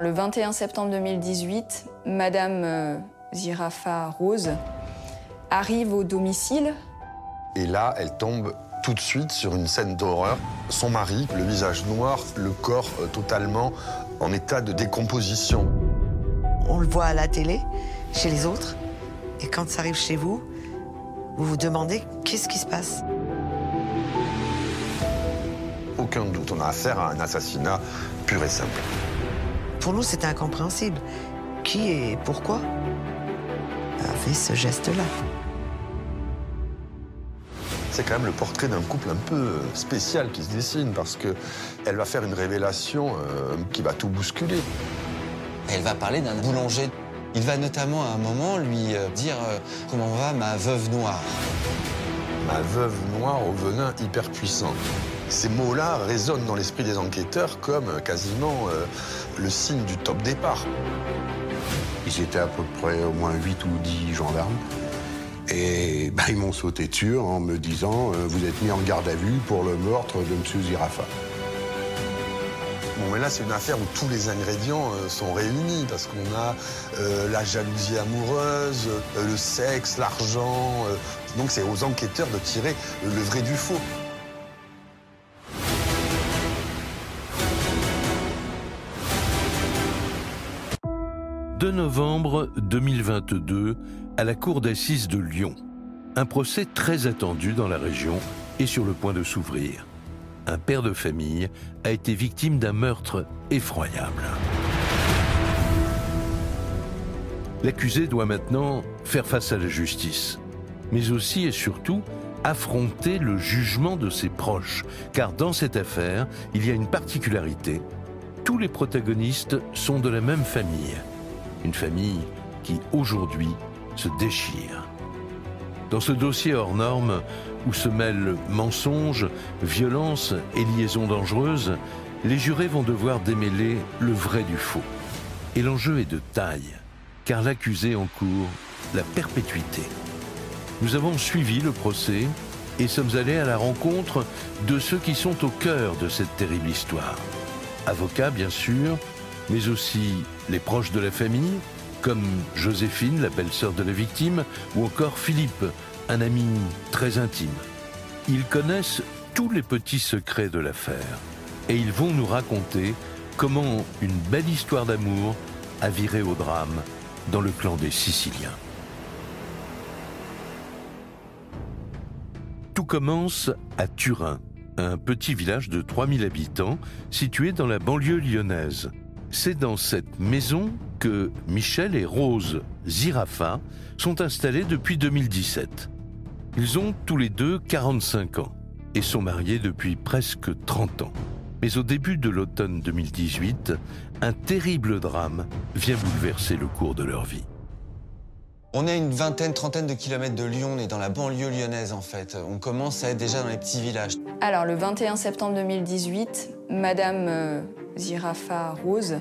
Le 21 septembre 2018, Madame Zirafa Rose arrive au domicile. Et là, elle tombe tout de suite sur une scène d'horreur. Son mari, le visage noir, le corps totalement en état de décomposition. On le voit à la télé, chez les autres. Et quand ça arrive chez vous, vous vous demandez qu'est-ce qui se passe. Aucun doute, on a affaire à un assassinat pur et simple. Pour nous, c'est incompréhensible. Qui et pourquoi a fait ce geste-là? C'est quand même le portrait d'un couple un peu spécial qui se dessine parce qu'elle va faire une révélation qui va tout bousculer. Elle va parler d'un boulanger. Il va notamment à un moment lui dire comment va ma veuve noire. Ma veuve noire au venin hyper puissant. Ces mots-là résonnent dans l'esprit des enquêteurs comme quasiment le signe du top départ. Ils étaient à peu près au moins 8 ou 10 gendarmes. Et ils m'ont sauté dessus en me disant vous êtes mis en garde à vue pour le meurtre de M. Zirafa. Bon, mais là, c'est une affaire où tous les ingrédients sont réunis, parce qu'on a la jalousie amoureuse, le sexe, l'argent. Donc c'est aux enquêteurs de tirer le vrai du faux. « 2 novembre 2022, à la cour d'assises de Lyon. Un procès très attendu dans la région est sur le point de s'ouvrir. Un père de famille a été victime d'un meurtre effroyable. L'accusé doit maintenant faire face à la justice, mais aussi et surtout affronter le jugement de ses proches, car dans cette affaire, il y a une particularité. Tous les protagonistes sont de la même famille, une famille qui aujourd'hui se déchire. Dans ce dossier hors norme, où se mêlent mensonges, violences et liaisons dangereuses, les jurés vont devoir démêler le vrai du faux. Et l'enjeu est de taille, car l'accusé encourt la perpétuité. Nous avons suivi le procès et sommes allés à la rencontre de ceux qui sont au cœur de cette terrible histoire. Avocats, bien sûr, mais aussi les proches de la famille, comme Joséphine, la belle-sœur de la victime, ou encore Philippe, un ami très intime. Ils connaissent tous les petits secrets de l'affaire et ils vont nous raconter comment une belle histoire d'amour a viré au drame dans le clan des Siciliens. Tout commence à Turin, un petit village de 3000 habitants situé dans la banlieue lyonnaise. C'est dans cette maison que Michel et Rose Zirafa sont installés depuis 2017. Ils ont tous les deux 45 ans et sont mariés depuis presque 30 ans. Mais au début de l'automne 2018, un terrible drame vient bouleverser le cours de leur vie. On est à une vingtaine, trentaine de kilomètres de Lyon, on est dans la banlieue lyonnaise en fait. On commence à être déjà dans les petits villages. Alors, le 21 septembre 2018, Madame Zirafa Rose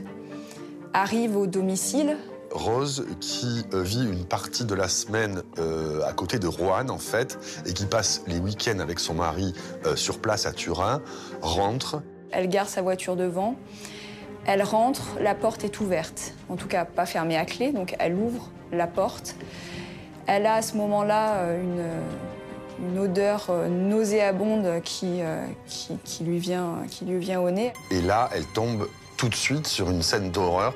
arrive au domicile. Rose, qui vit une partie de la semaine à côté de Roanne, en fait, et qui passe les week-ends avec son mari sur place à Turin, rentre. Elle gare sa voiture devant. Elle rentre, la porte est ouverte. En tout cas, pas fermée à clé, donc elle ouvre la porte. Elle a à ce moment-là une odeur nauséabonde qui lui vient au nez. Et là, elle tombe tout de suite sur une scène d'horreur.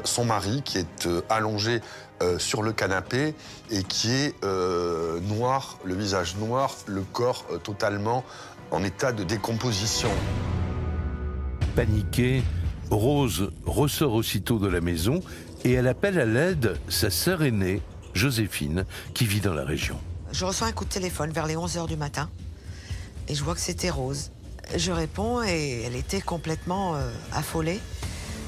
Son mari qui est allongé sur le canapé et qui est noir, le visage noir, le corps totalement en état de décomposition. Paniquée, Rose ressort aussitôt de la maison et elle appelle à l'aide sa sœur aînée, Joséphine, qui vit dans la région. Je reçois un coup de téléphone vers les 11h du matin et je vois que c'était Rose. Je réponds et elle était complètement affolée.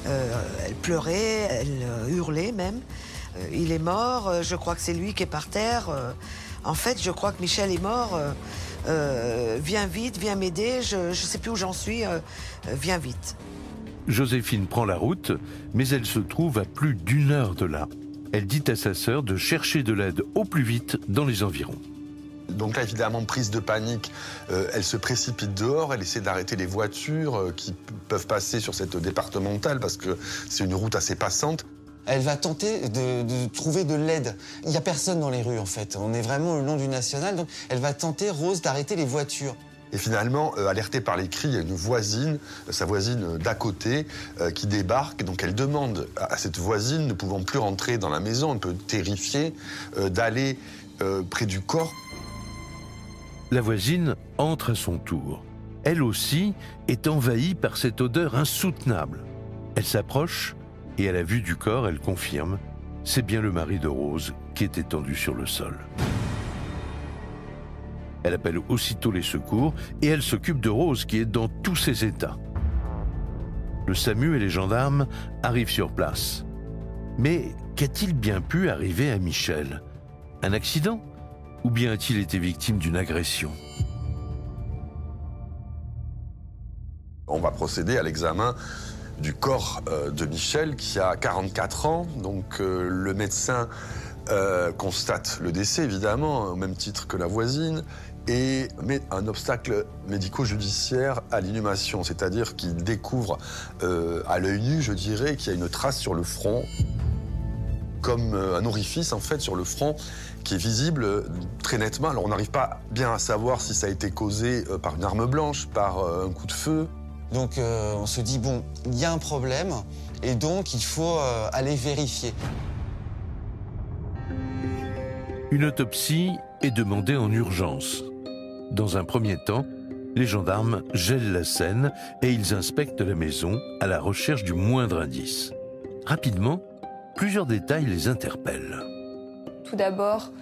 Elle pleurait, elle hurlait même. Il est mort, je crois que c'est lui qui est par terre. En fait, je crois que Michel est mort. Viens vite, viens m'aider, je ne sais plus où j'en suis, viens vite. Joséphine prend la route, mais elle se trouve à plus d'1 heure de là. Elle dit à sa sœur de chercher de l'aide au plus vite dans les environs. Donc là, évidemment, prise de panique, elle se précipite dehors, elle essaie d'arrêter les voitures qui peuvent passer sur cette départementale parce que c'est une route assez passante. Elle va tenter de trouver de l'aide. Il n'y a personne dans les rues, en fait. On est vraiment le long du national, donc elle va tenter, Rose, d'arrêter les voitures. Et finalement, alertée par les cris, il y a une voisine, sa voisine d'à côté, qui débarque. Donc elle demande à cette voisine, ne pouvant plus rentrer dans la maison, un peu terrifiée, d'aller près du corps. La voisine entre à son tour. Elle aussi est envahie par cette odeur insoutenable. Elle s'approche et à la vue du corps, elle confirme, c'est bien le mari de Rose qui est étendu sur le sol. Elle appelle aussitôt les secours et elle s'occupe de Rose qui est dans tous ses états. Le SAMU et les gendarmes arrivent sur place. Mais qu'a-t-il bien pu arriver à Michel? Un accident? Ou bien a-t-il été victime d'une agression? On va procéder à l'examen du corps de Michel qui a 44 ans. Donc le médecin constate le décès, évidemment, au même titre que la voisine, et met un obstacle médico-judiciaire à l'inhumation, c'est-à-dire qu'il découvre à l'œil nu, je dirais, qu'il y a une trace sur le front, comme un orifice en fait sur le front qui est visible très nettement. Alors on n'arrive pas bien à savoir si ça a été causé par une arme blanche, par un coup de feu. Donc on se dit, bon, il y a un problème, et donc il faut aller vérifier. Une autopsie est demandée en urgence. Dans un premier temps, les gendarmes gèlent la scène et ils inspectent la maison à la recherche du moindre indice. Rapidement, plusieurs détails les interpellent. Tout d'abord,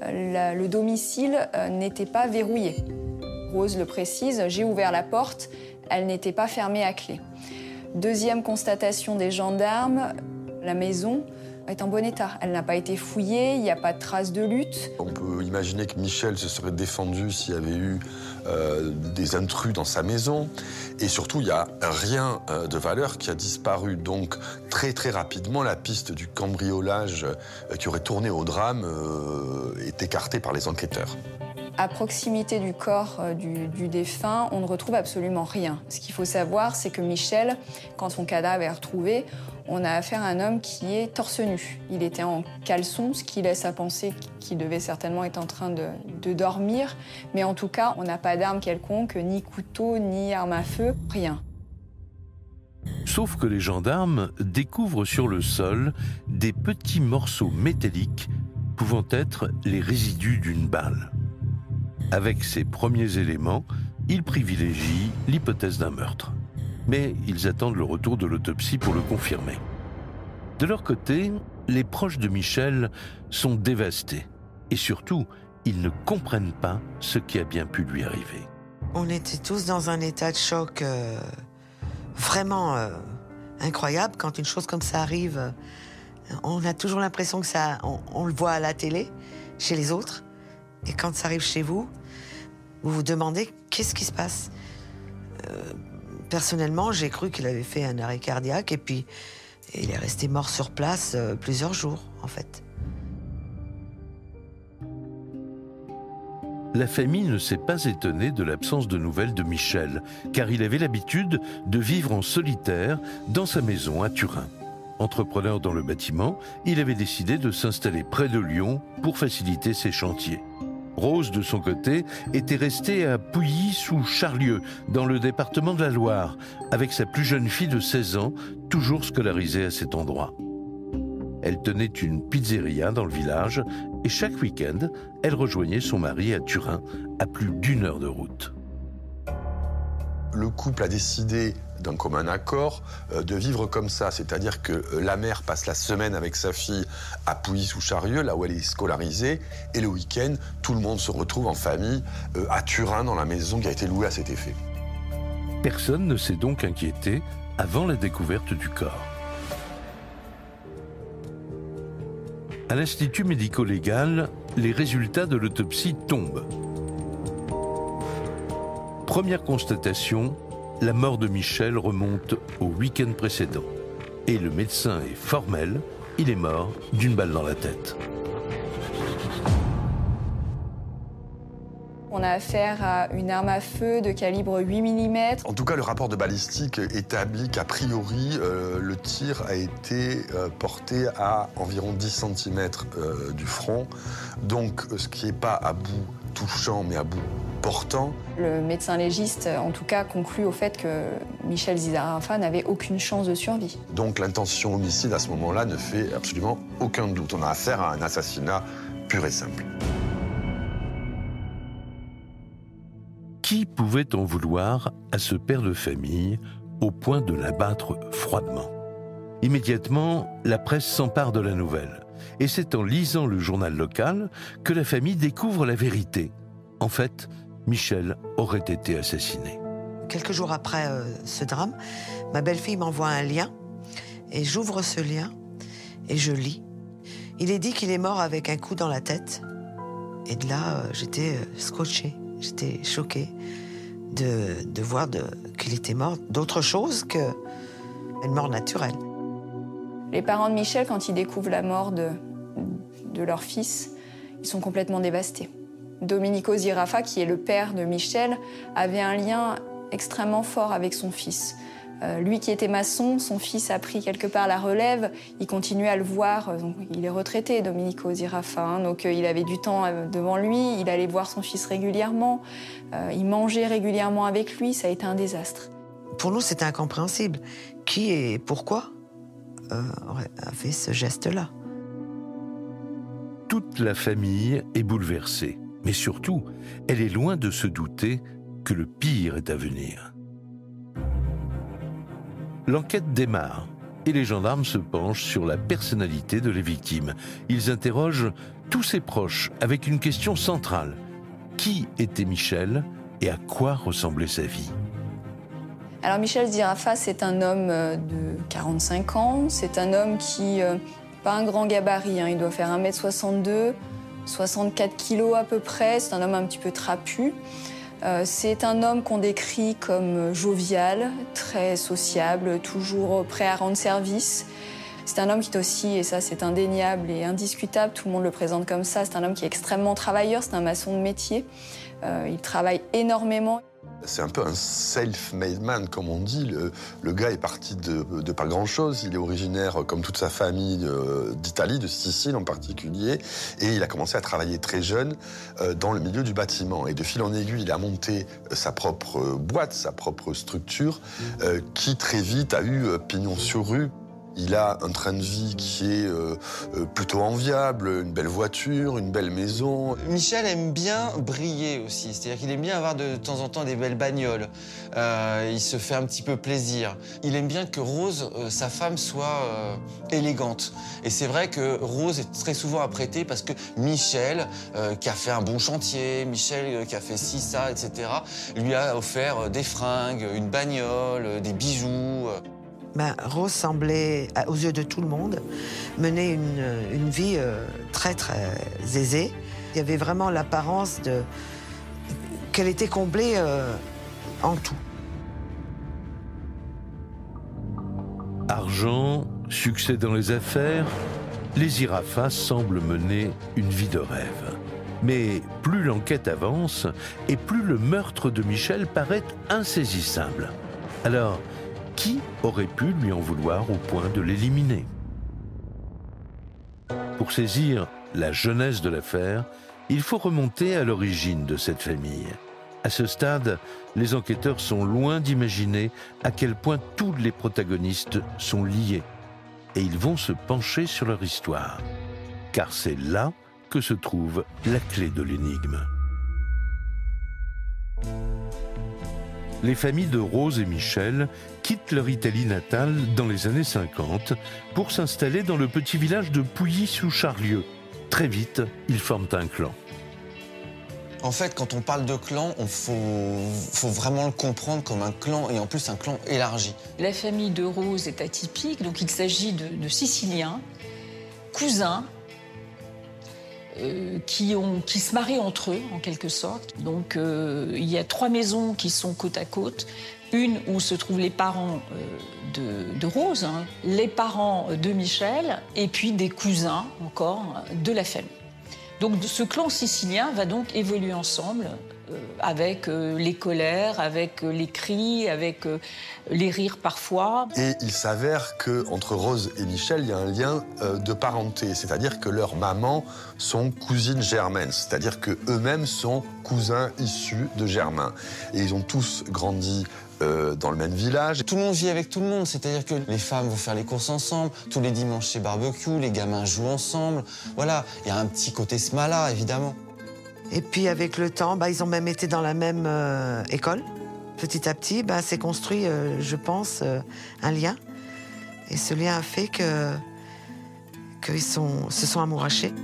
le domicile n'était pas verrouillé. Rose le précise, j'ai ouvert la porte, elle n'était pas fermée à clé. Deuxième constatation des gendarmes, la maison est en bon état. Elle n'a pas été fouillée, il n'y a pas de traces de lutte. On peut imaginer que Michel se serait défendu s'il y avait eu des intrus dans sa maison. Et surtout, il n'y a rien de valeur qui a disparu. Donc, très rapidement, la piste du cambriolage qui aurait tourné au drame est écartée par les enquêteurs. À proximité du corps du défunt, on ne retrouve absolument rien. Ce qu'il faut savoir, c'est que Michel, quand son cadavre est retrouvé, on a affaire à un homme qui est torse nu. Il était en caleçon, ce qui laisse à penser qu'il devait certainement être en train de dormir. Mais en tout cas, on n'a pas d'arme quelconque, ni couteau, ni arme à feu, rien. Sauf que les gendarmes découvrent sur le sol des petits morceaux métalliques pouvant être les résidus d'une balle. Avec ces premiers éléments, ils privilégient l'hypothèse d'un meurtre. Mais ils attendent le retour de l'autopsie pour le confirmer. De leur côté, les proches de Michel sont dévastés. Et surtout, ils ne comprennent pas ce qui a bien pu lui arriver. On était tous dans un état de choc vraiment incroyable. Quand une chose comme ça arrive, on a toujours l'impression que ça, on le voit à la télé, chez les autres. Et quand ça arrive chez vous, vous vous demandez qu'est-ce qui se passe. Personnellement, j'ai cru qu'il avait fait un arrêt cardiaque et puis il est resté mort sur place plusieurs jours, en fait. La famille ne s'est pas étonnée de l'absence de nouvelles de Michel, car il avait l'habitude de vivre en solitaire dans sa maison à Turin. Entrepreneur dans le bâtiment, il avait décidé de s'installer près de Lyon pour faciliter ses chantiers. Rose, de son côté, était restée à Pouilly-sous-Charlieu, dans le département de la Loire, avec sa plus jeune fille de 16 ans, toujours scolarisée à cet endroit. Elle tenait une pizzeria dans le village et chaque week-end, elle rejoignait son mari à Turin, à plus d'1 heure de route. Le couple a décidé d'un commun accord de vivre comme ça, c'est-à-dire que la mère passe la semaine avec sa fille à Pouilly-sous-Charlieu, là où elle est scolarisée, et le week-end, tout le monde se retrouve en famille à Turin, dans la maison qui a été louée à cet effet. Personne ne s'est donc inquiété avant la découverte du corps. À l'Institut médico-légal, les résultats de l'autopsie tombent. Première constatation, la mort de Michel remonte au week-end précédent. Et le médecin est formel, il est mort d'une balle dans la tête. On a affaire à une arme à feu de calibre 8 mm. En tout cas, le rapport de balistique établit qu'a priori, le tir a été porté à environ 10 cm du front. Donc, ce qui n'est pas à bout touchant, mais à bout portant. Le médecin légiste, en tout cas, conclut au fait que Michel Zirafa n'avait aucune chance de survie. Donc, l'intention homicide, à ce moment-là, ne fait absolument aucun doute. On a affaire à un assassinat pur et simple. Qui pouvait en vouloir à ce père de famille au point de l'abattre froidement? Immédiatement, la presse s'empare de la nouvelle. Et c'est en lisant le journal local que la famille découvre la vérité. En fait, Michel aurait été assassiné. Quelques jours après ce drame, ma belle-fille m'envoie un lien et j'ouvre ce lien et je lis. Il est dit qu'il est mort avec un coup dans la tête. Et de là, j'étais scotchée. J'étais choquée de voir qu'il était mort d'autre chose qu'une mort naturelle. Les parents de Michel, quand ils découvrent la mort de leur fils, ils sont complètement dévastés. Domenico Zirafa, qui est le père de Michel, avait un lien extrêmement fort avec son fils. Lui qui était maçon, son fils a pris quelque part la relève, il continuait à le voir, donc il est retraité, Domenico Zirafa, hein, donc il avait du temps devant lui, il allait voir son fils régulièrement, il mangeait régulièrement avec lui, ça a été un désastre. Pour nous, c'était incompréhensible. Qui et pourquoi a fait ce geste-là? Toute la famille est bouleversée, mais surtout, elle est loin de se douter que le pire est à venir. L'enquête démarre et les gendarmes se penchent sur la personnalité de la victime. Ils interrogent tous ses proches avec une question centrale. Qui était Michel et à quoi ressemblait sa vie? Alors Michel Zirafa, c'est un homme de 45 ans. C'est un homme qui n'a pas un grand gabarit, hein. Il doit faire 1m62, 64 kg à peu près. C'est un homme un petit peu trapu. C'est un homme qu'on décrit comme jovial, très sociable, toujours prêt à rendre service. C'est un homme qui est aussi, et ça c'est indéniable et indiscutable, tout le monde le présente comme ça, c'est un homme qui est extrêmement travailleur, c'est un maçon de métier. Il travaille énormément. C'est un peu un self-made man, comme on dit. Le gars est parti de pas grand-chose. Il est originaire, comme toute sa famille, d'Italie, de Sicile en particulier. Et il a commencé à travailler très jeune dans le milieu du bâtiment. Et de fil en aiguille, il a monté sa propre boîte, sa propre structure, qui très vite a eu pignon sur rue. Il a un train de vie qui est plutôt enviable, une belle voiture, une belle maison. Michel aime bien briller aussi, c'est-à-dire qu'il aime bien avoir de temps en temps des belles bagnoles. Il se fait un petit peu plaisir. Il aime bien que Rose, sa femme, soit élégante. Et c'est vrai que Rose est très souvent apprêtée parce que Michel, qui a fait un bon chantier, Michel qui a fait ci, ça, etc., lui a offert des fringues, une bagnole, des bijoux. Rose semblait, aux yeux de tout le monde, mener une vie très, très aisée. Il y avait vraiment l'apparence qu'elle était comblée en tout. Argent, succès dans les affaires, les Zirafa semblent mener une vie de rêve. Mais plus l'enquête avance, et plus le meurtre de Michel paraît insaisissable. Alors, qui aurait pu lui en vouloir au point de l'éliminer? Pour saisir la jeunesse de l'affaire, il faut remonter à l'origine de cette famille. À ce stade, les enquêteurs sont loin d'imaginer à quel point tous les protagonistes sont liés. Et ils vont se pencher sur leur histoire. Car c'est là que se trouve la clé de l'énigme. Les familles de Rose et Michel quittent leur Italie natale dans les années 50 pour s'installer dans le petit village de Pouilly-sous-Charlieu. Très vite, ils forment un clan. En fait, quand on parle de clan, il faut vraiment le comprendre comme un clan, et en plus un clan élargi. La famille de Rose est atypique, donc il s'agit de Siciliens, cousins, qui se marient entre eux, en quelque sorte. Donc, il y a 3 maisons qui sont côte à côte. Une où se trouvent les parents de Rose, hein, les parents de Michel, et puis des cousins, encore, de la famille. Donc, ce clan sicilien va donc évoluer ensemble avec les colères, avec les cris, avec les rires parfois. Et il s'avère qu'entre Rose et Michel, il y a un lien de parenté, c'est-à-dire que leurs mamans sont cousines germaines, c'est-à-dire qu'eux-mêmes sont cousins issus de Germain. Et ils ont tous grandi dans le même village. Tout le monde vit avec tout le monde, c'est-à-dire que les femmes vont faire les courses ensemble, tous les dimanches c'est barbecue, les gamins jouent ensemble. Voilà, il y a un petit côté smala, évidemment. Et puis avec le temps, ils ont même été dans la même école. Petit à petit, s'est construit, je pense, un lien. Et ce lien a fait qu'ils se sont amourachés.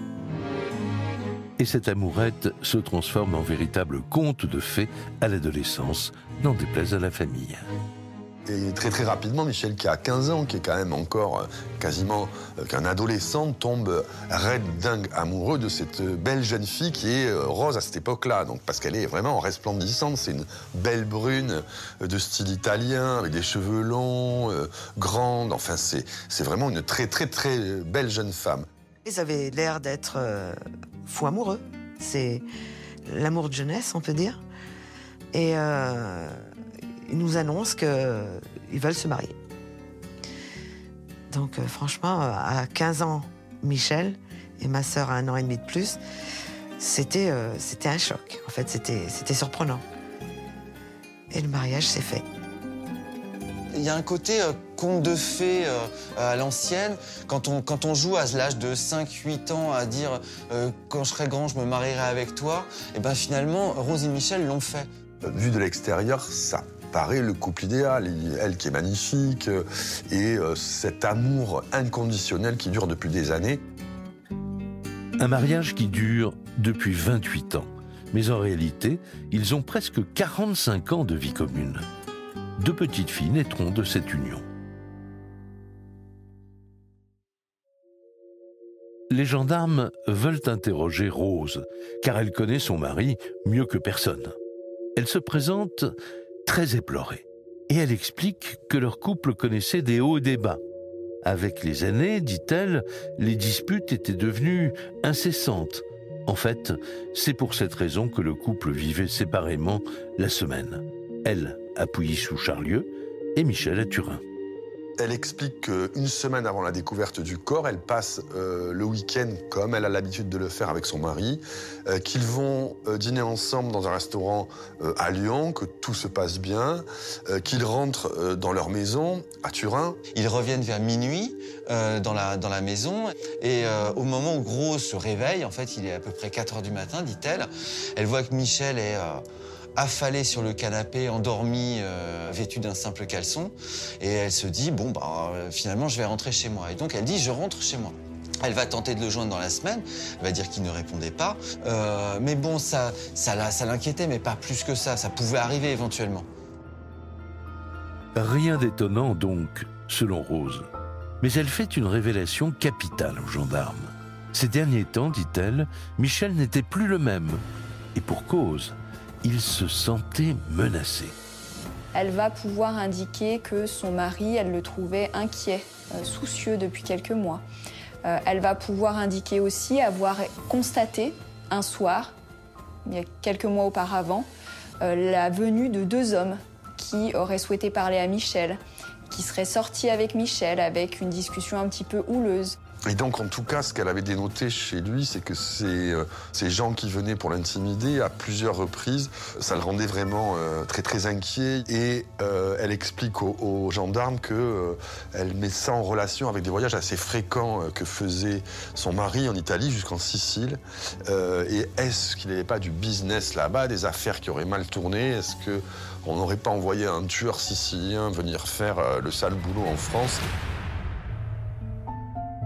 Et cette amourette se transforme en véritable conte de fées à l'adolescence, n'en déplaise à la famille. Et très très rapidement, Michel, qui a 15 ans, qui est quand même encore quasiment qu'un adolescent, tombe raide dingue amoureux de cette belle jeune fille qui est Rose à cette époque-là. Donc, parce qu'elle est vraiment resplendissante, c'est une belle brune de style italien, avec des cheveux longs, grande, enfin c'est vraiment une très très très belle jeune femme. Ils avaient l'air d'être fous amoureux. C'est l'amour de jeunesse, on peut dire. Et ils nous annoncent qu'ils veulent se marier. Donc franchement, à 15 ans, Michel, et ma sœur à 1 an et demi de plus, c'était un choc. En fait, c'était surprenant. Et le mariage s'est fait. Il y a un côté conte de fées à l'ancienne. Quand on joue à l'âge de 5-8 ans à dire quand je serai grand, je me marierai avec toi, et ben finalement, Rose et Michel l'ont fait. Vu de l'extérieur, ça paraît le couple idéal. Elle qui est magnifique et cet amour inconditionnel qui dure depuis des années. Un mariage qui dure depuis 28 ans. Mais en réalité, ils ont presque 45 ans de vie commune. 2 petites filles naîtront de cette union. Les gendarmes veulent interroger Rose, car elle connaît son mari mieux que personne. Elle se présente très éplorée, et elle explique que leur couple connaissait des hauts et des bas. Avec les années, dit-elle, les disputes étaient devenues incessantes. En fait, c'est pour cette raison que le couple vivait séparément la semaine. Elle à Pouilly-sous-Charlieu et Michel à Turin. Elle explique qu'une semaine avant la découverte du corps, elle passe le week-end, comme elle a l'habitude de le faire avec son mari, qu'ils vont dîner ensemble dans un restaurant à Lyon, que tout se passe bien, qu'ils rentrent dans leur maison à Turin. Ils reviennent vers minuit dans la maison et au moment où Rose se réveille, en fait il est à peu près 4 h du matin, dit-elle, elle voit que Michel est affalée sur le canapé, endormie, vêtue d'un simple caleçon. Et elle se dit, finalement, je vais rentrer chez moi. Et donc, elle dit, je rentre chez moi. Elle va tenter de le joindre dans la semaine. Elle va dire qu'il ne répondait pas. Mais bon, ça l'inquiétait, mais pas plus que ça. Ça pouvait arriver éventuellement. Rien d'étonnant, donc, selon Rose. Mais elle fait une révélation capitale aux gendarmes. Ces derniers temps, dit-elle, Michel n'était plus le même. Et pour cause. Il se sentait menacé. Elle va pouvoir indiquer que son mari, elle le trouvait inquiet, soucieux depuis quelques mois. Elle va pouvoir indiquer aussi avoir constaté un soir, il y a quelques mois auparavant, la venue de 2 hommes qui auraient souhaité parler à Michel, qui seraient sortis avec Michel, avec une discussion un petit peu houleuse. Et donc, en tout cas, ce qu'elle avait dénoté chez lui, c'est que ces gens qui venaient pour l'intimider à plusieurs reprises, ça le rendait vraiment très très inquiet. Et elle explique aux gendarmes qu'elle met ça en relation avec des voyages assez fréquents que faisait son mari en Italie jusqu'en Sicile. Et est-ce qu'il n'y avait pas du business là-bas, des affaires qui auraient mal tourné? Est-ce qu'on n'aurait pas envoyé un tueur sicilien venir faire le sale boulot en France?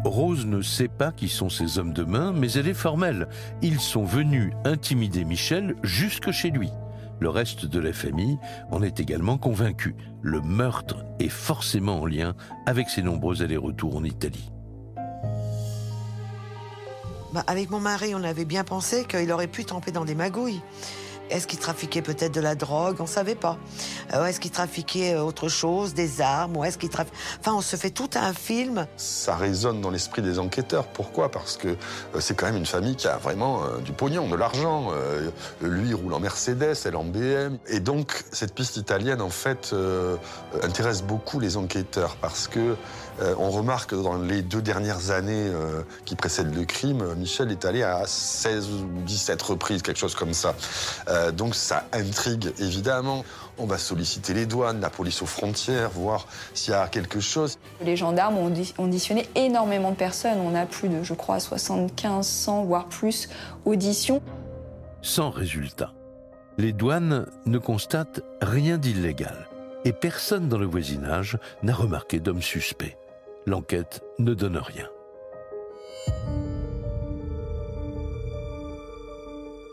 Rose ne sait pas qui sont ces hommes de main, mais elle est formelle. Ils sont venus intimider Michel jusque chez lui. Le reste de la famille en est également convaincu. Le meurtre est forcément en lien avec ses nombreux allers-retours en Italie. Avec mon mari, on avait bien pensé qu'il aurait pu tremper dans des magouilles. Est-ce qu'il trafiquait peut-être de la drogue? On ne savait pas. Est-ce qu'il trafiquait autre chose, des armes? Ou est-ce qu'il trafiquait... Enfin, on se fait tout un film. Ça résonne dans l'esprit des enquêteurs. Pourquoi? Parce que c'est quand même une famille qui a vraiment du pognon, de l'argent. Lui, il roule en Mercedes, elle en BM. Et donc, cette piste italienne, en fait, intéresse beaucoup les enquêteurs parce que on remarque que dans les 2 dernières années qui précèdent le crime, Michel est allé à 16 ou 17 reprises, quelque chose comme ça. Donc ça intrigue évidemment. On va solliciter les douanes, la police aux frontières, voir s'il y a quelque chose. Les gendarmes ont auditionné énormément de personnes. On a plus de, je crois, 75, 100, voire plus auditions. Sans résultat. Les douanes ne constatent rien d'illégal. Et personne dans le voisinage n'a remarqué d'homme suspect. L'enquête ne donne rien.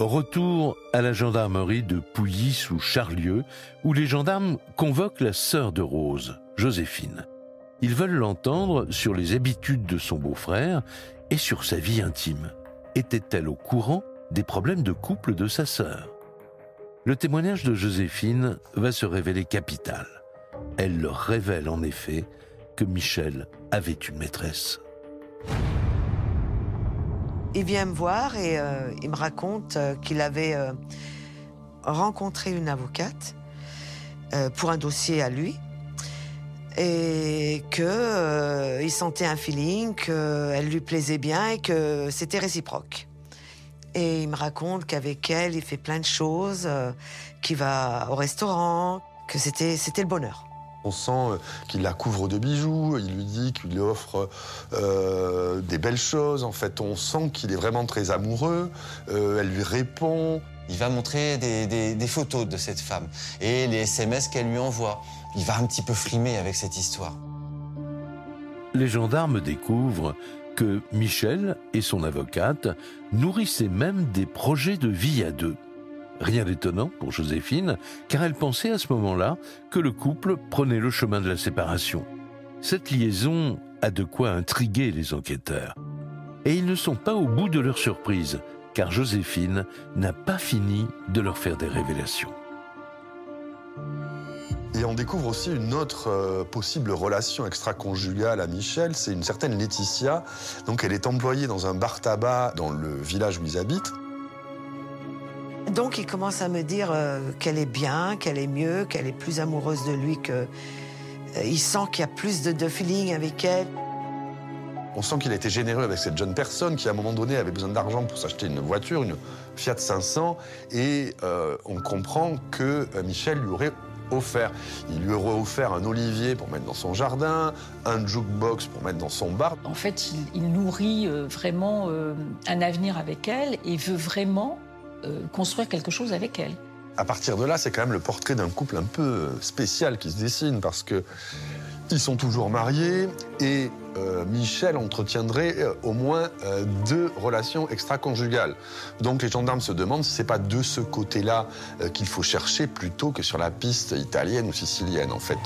Retour à la gendarmerie de Pouilly sous Charlieu, où les gendarmes convoquent la sœur de Rose, Joséphine. Ils veulent l'entendre sur les habitudes de son beau-frère et sur sa vie intime. Était-elle au courant des problèmes de couple de sa sœur? Le témoignage de Joséphine va se révéler capital. Elle leur révèle en effet que Michel avait une maîtresse. Il vient me voir et il me raconte qu'il avait rencontré une avocate pour un dossier à lui et qu'il sentait un feeling, qu'elle lui plaisait bien et que c'était réciproque. Et il me raconte qu'avec elle, il fait plein de choses, qu'il va au restaurant, que c'était le bonheur. On sent qu'il la couvre de bijoux, il lui dit qu'il lui offre des belles choses. En fait, on sent qu'il est vraiment très amoureux. Elle lui répond. Il va montrer des photos de cette femme et les SMS qu'elle lui envoie. Il va un petit peu frimer avec cette histoire. Les gendarmes découvrent que Michel et son avocate nourrissaient même des projets de vie à deux. Rien d'étonnant pour Joséphine, car elle pensait à ce moment-là que le couple prenait le chemin de la séparation. Cette liaison a de quoi intriguer les enquêteurs. Et ils ne sont pas au bout de leur surprise, car Joséphine n'a pas fini de leur faire des révélations. Et on découvre aussi une autre possible relation extra-conjugale à Michel, c'est une certaine Laetitia. Donc elle est employée dans un bar-tabac dans le village où ils habitent. Donc il commence à me dire qu'elle est bien, qu'elle est mieux, qu'elle est plus amoureuse de lui, il sent qu'il y a plus de feeling avec elle. On sent qu'il a été généreux avec cette jeune personne qui, à un moment donné, avait besoin d'argent pour s'acheter une voiture, une Fiat 500. Et on comprend que Michel lui aurait offert. Il lui aurait offert un olivier pour mettre dans son jardin, un jukebox pour mettre dans son bar. En fait, il nourrit vraiment un avenir avec elle et veut vraiment construire quelque chose avec elle. À partir de là, c'est quand même le portrait d'un couple un peu spécial qui se dessine parce que ils sont toujours mariés et Michel entretiendrait au moins 2 relations extra-conjugales. Donc les gendarmes se demandent si c'est pas de ce côté-là qu'il faut chercher plutôt que sur la piste italienne ou sicilienne en fait.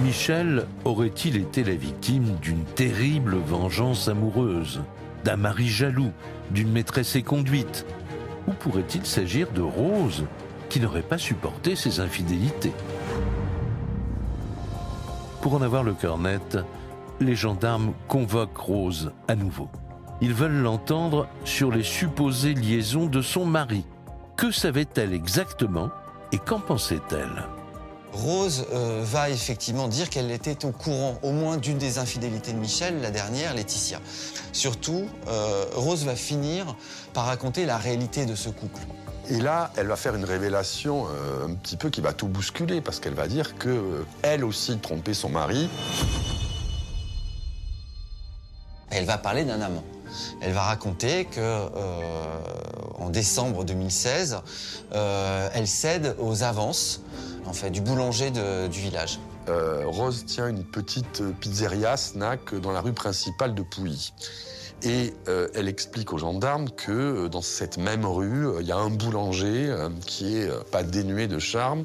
Michel aurait-il été la victime d'une terrible vengeance amoureuse, d'un mari jaloux, d'une maîtresse éconduite? Ou pourrait-il s'agir de Rose, qui n'aurait pas supporté ses infidélités? Pour en avoir le cœur net, les gendarmes convoquent Rose à nouveau. Ils veulent l'entendre sur les supposées liaisons de son mari. Que savait-elle exactement et qu'en pensait-elle? Rose va effectivement dire qu'elle était au courant au moins d'une des infidélités de Michel, la dernière, Laetitia. Surtout, Rose va finir par raconter la réalité de ce couple. Et là, elle va faire une révélation un petit peu qui va tout bousculer parce qu'elle va dire qu'elle aussi trompait son mari. Elle va parler d'un amant. Elle va raconter que en décembre 2016, elle cède aux avances en fait, du boulanger du village. Rose tient une petite pizzeria snack dans la rue principale de Pouilly. Et elle explique aux gendarmes que dans cette même rue, il y a un boulanger qui est pas dénué de charme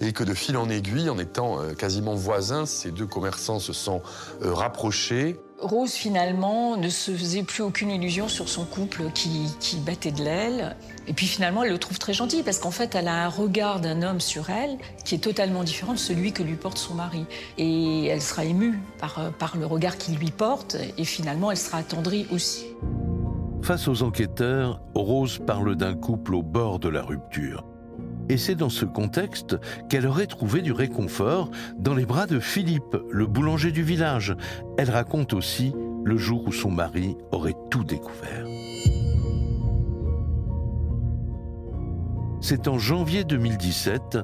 et que de fil en aiguille, en étant quasiment voisins, ces 2 commerçants se sont rapprochés. Rose, finalement, ne se faisait plus aucune illusion sur son couple qui battait de l'aile. Et puis finalement, elle le trouve très gentil parce qu'en fait, elle a un regard d'un homme sur elle qui est totalement différent de celui que lui porte son mari. Et elle sera émue par le regard qu'il lui porte et finalement, elle sera attendrie aussi. Face aux enquêteurs, Rose parle d'un couple au bord de la rupture. Et c'est dans ce contexte qu'elle aurait trouvé du réconfort dans les bras de Philippe, le boulanger du village. Elle raconte aussi le jour où son mari aurait tout découvert. C'est en janvier 2017,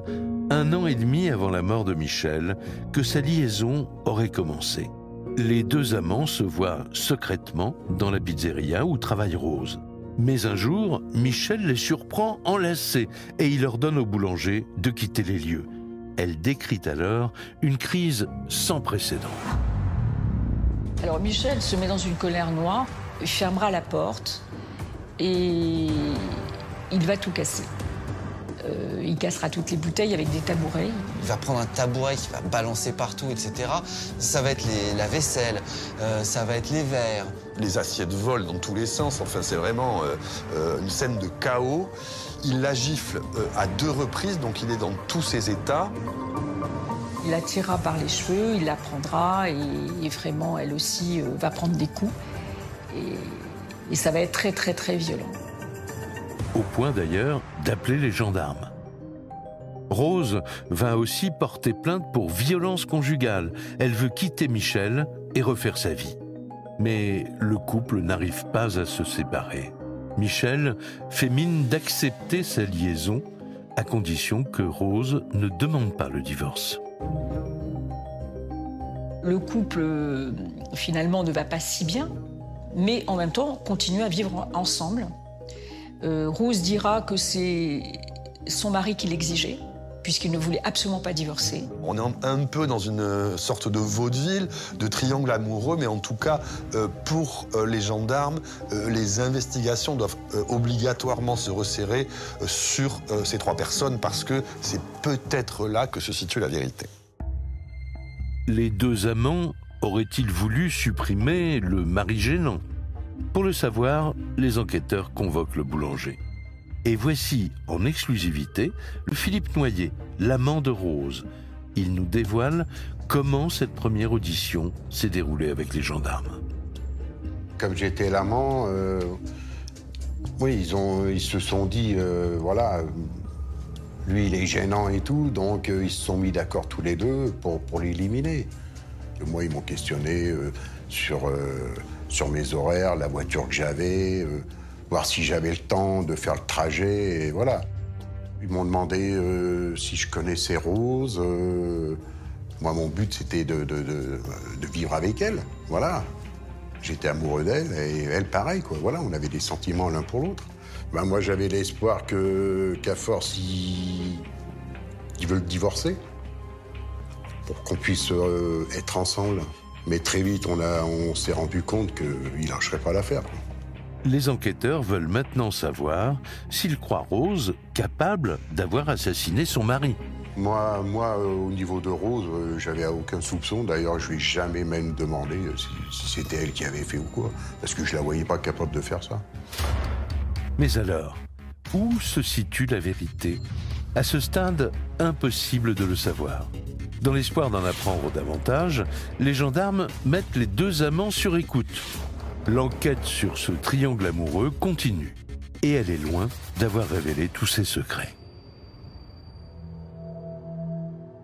1 an et demi avant la mort de Michel, que sa liaison aurait commencé. Les deux amants se voient secrètement dans la pizzeria où travaille Rose. Mais un jour, Michel les surprend enlacés et il ordonne au boulanger de quitter les lieux. Elle décrit alors une crise sans précédent. Alors Michel se met dans une colère noire, il fermera la porte et il va tout casser. Il cassera toutes les bouteilles avec des tabourets. Il va prendre un tabouret qui va balancer partout, etc. Ça va être la vaisselle, ça va être les verres. Les assiettes volent dans tous les sens. Enfin, c'est vraiment une scène de chaos. Il la gifle à 2 reprises, donc il est dans tous ses états. Il la tirera par les cheveux, il la prendra et vraiment, elle aussi, va prendre des coups. Et ça va être très, très, très violent. Au point d'ailleurs d'appeler les gendarmes. Rose va aussi porter plainte pour violence conjugale. Elle veut quitter Michel et refaire sa vie. Mais le couple n'arrive pas à se séparer. Michel fait mine d'accepter sa liaison à condition que Rose ne demande pas le divorce. Le couple, finalement, ne va pas si bien, mais en même temps, continue à vivre ensemble. Rose dira que c'est son mari qui l'exigeait, puisqu'il ne voulait absolument pas divorcer. On est un peu dans une sorte de vaudeville, de triangle amoureux, mais en tout cas, pour les gendarmes, les investigations doivent obligatoirement se resserrer sur ces 3 personnes, parce que c'est peut-être là que se situe la vérité. Les 2 amants auraient-ils voulu supprimer le mari gênant ? Pour le savoir, les enquêteurs convoquent le boulanger. Et voici, en exclusivité, le Philippe Noyer, l'amant de Rose. Il nous dévoile comment cette première audition s'est déroulée avec les gendarmes. Comme j'étais l'amant, oui, ils se sont dit, voilà, lui il est gênant et tout, donc ils se sont mis d'accord tous les deux pour l'éliminer. Moi, ils m'ont questionné sur mes horaires, la voiture que j'avais, voir si j'avais le temps de faire le trajet, et voilà. Ils m'ont demandé si je connaissais Rose. Moi, mon but, c'était de vivre avec elle, voilà. J'étais amoureux d'elle, et elle, pareil, quoi. Voilà, on avait des sentiments l'un pour l'autre. Ben, moi, j'avais l'espoir qu'à force, ils veulent divorcer, pour qu'on puisse être ensemble. Mais très vite, on s'est rendu compte qu'il lâcherait pas l'affaire. Les enquêteurs veulent maintenant savoir s'ils croient Rose capable d'avoir assassiné son mari. Moi, au niveau de Rose, j'avais aucun soupçon. D'ailleurs, je lui ai jamais même demandé si c'était elle qui avait fait ou quoi, parce que je la voyais pas capable de faire ça. Mais alors, où se situe la vérité ? À ce stade, impossible de le savoir. Dans l'espoir d'en apprendre davantage, les gendarmes mettent les 2 amants sur écoute. L'enquête sur ce triangle amoureux continue. Et elle est loin d'avoir révélé tous ses secrets.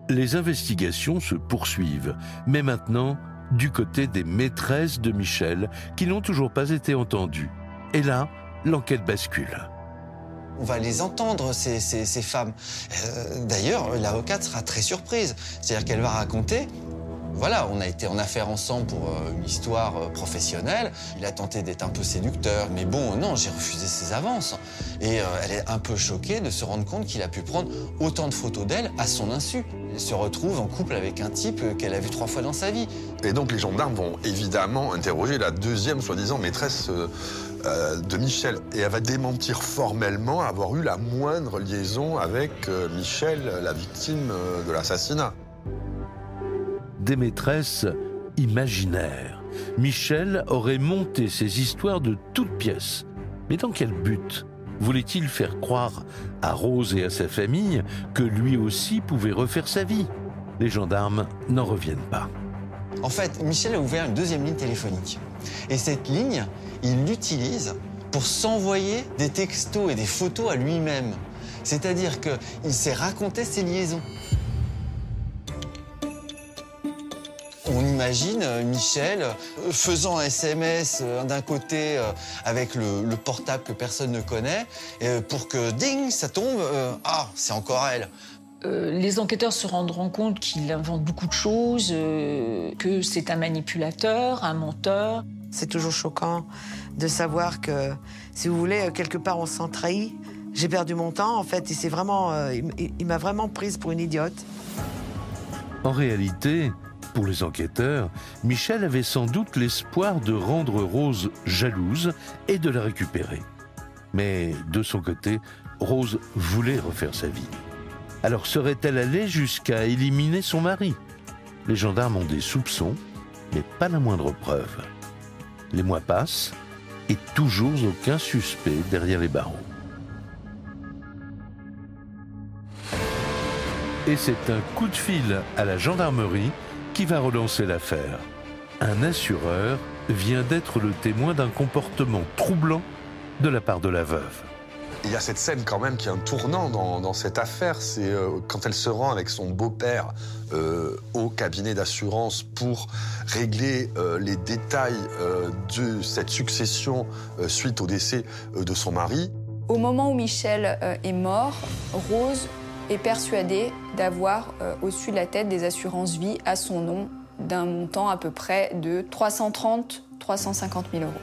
Les investigations se poursuivent, mais maintenant du côté des maîtresses de Michel qui n'ont toujours pas été entendues. Et là, l'enquête bascule. On va les entendre, ces femmes. D'ailleurs, l'avocate sera très surprise. C'est-à-dire qu'elle va raconter, voilà, on a été en affaire ensemble pour une histoire professionnelle. Il a tenté d'être un peu séducteur, mais bon, non, j'ai refusé ses avances. Et elle est un peu choquée de se rendre compte qu'il a pu prendre autant de photos d'elle à son insu. Elle se retrouve en couple avec un type qu'elle a vu 3 fois dans sa vie. Et donc les gendarmes vont évidemment interroger la 2e soi-disant maîtresse de Michel. Et elle va démentir formellement avoir eu la moindre liaison avec Michel, la victime de l'assassinat. Des maîtresses imaginaires, Michel aurait monté ces histoires de toutes pièces. Mais dans quel but ? Voulait-il faire croire à Rose et à sa famille que lui aussi pouvait refaire sa vie ? Les gendarmes n'en reviennent pas. En fait, Michel a ouvert une deuxième ligne téléphonique. Et cette ligne, il l'utilise pour s'envoyer des textos et des photos à lui-même. C'est-à-dire qu'il s'est raconté ses liaisons. On imagine Michel faisant un SMS d'un côté avec le portable que personne ne connaît pour que ding, ça tombe, ah, c'est encore elle. Les enquêteurs se rendront compte qu'il invente beaucoup de choses, que c'est un manipulateur, un menteur. C'est toujours choquant de savoir que, si vous voulez, quelque part on se sent trahi. J'ai perdu mon temps, en fait, il m'a vraiment prise pour une idiote. En réalité, pour les enquêteurs, Michel avait sans doute l'espoir de rendre Rose jalouse et de la récupérer. Mais de son côté, Rose voulait refaire sa vie. Alors serait-elle allée jusqu'à éliminer son mari ? Les gendarmes ont des soupçons, mais pas la moindre preuve. Les mois passent et toujours aucun suspect derrière les barreaux. Et c'est un coup de fil à la gendarmerie qui va relancer l'affaire. Un assureur vient d'être le témoin d'un comportement troublant de la part de la veuve. Il y a cette scène quand même qui est un tournant dans cette affaire, c'est quand elle se rend avec son beau-père au cabinet d'assurance pour régler les détails de cette succession suite au décès de son mari. Au moment où Michel est mort, Rose est persuadée d'avoir au-dessus de la tête des assurances vie à son nom d'un montant à peu près de 330-350 000 euros.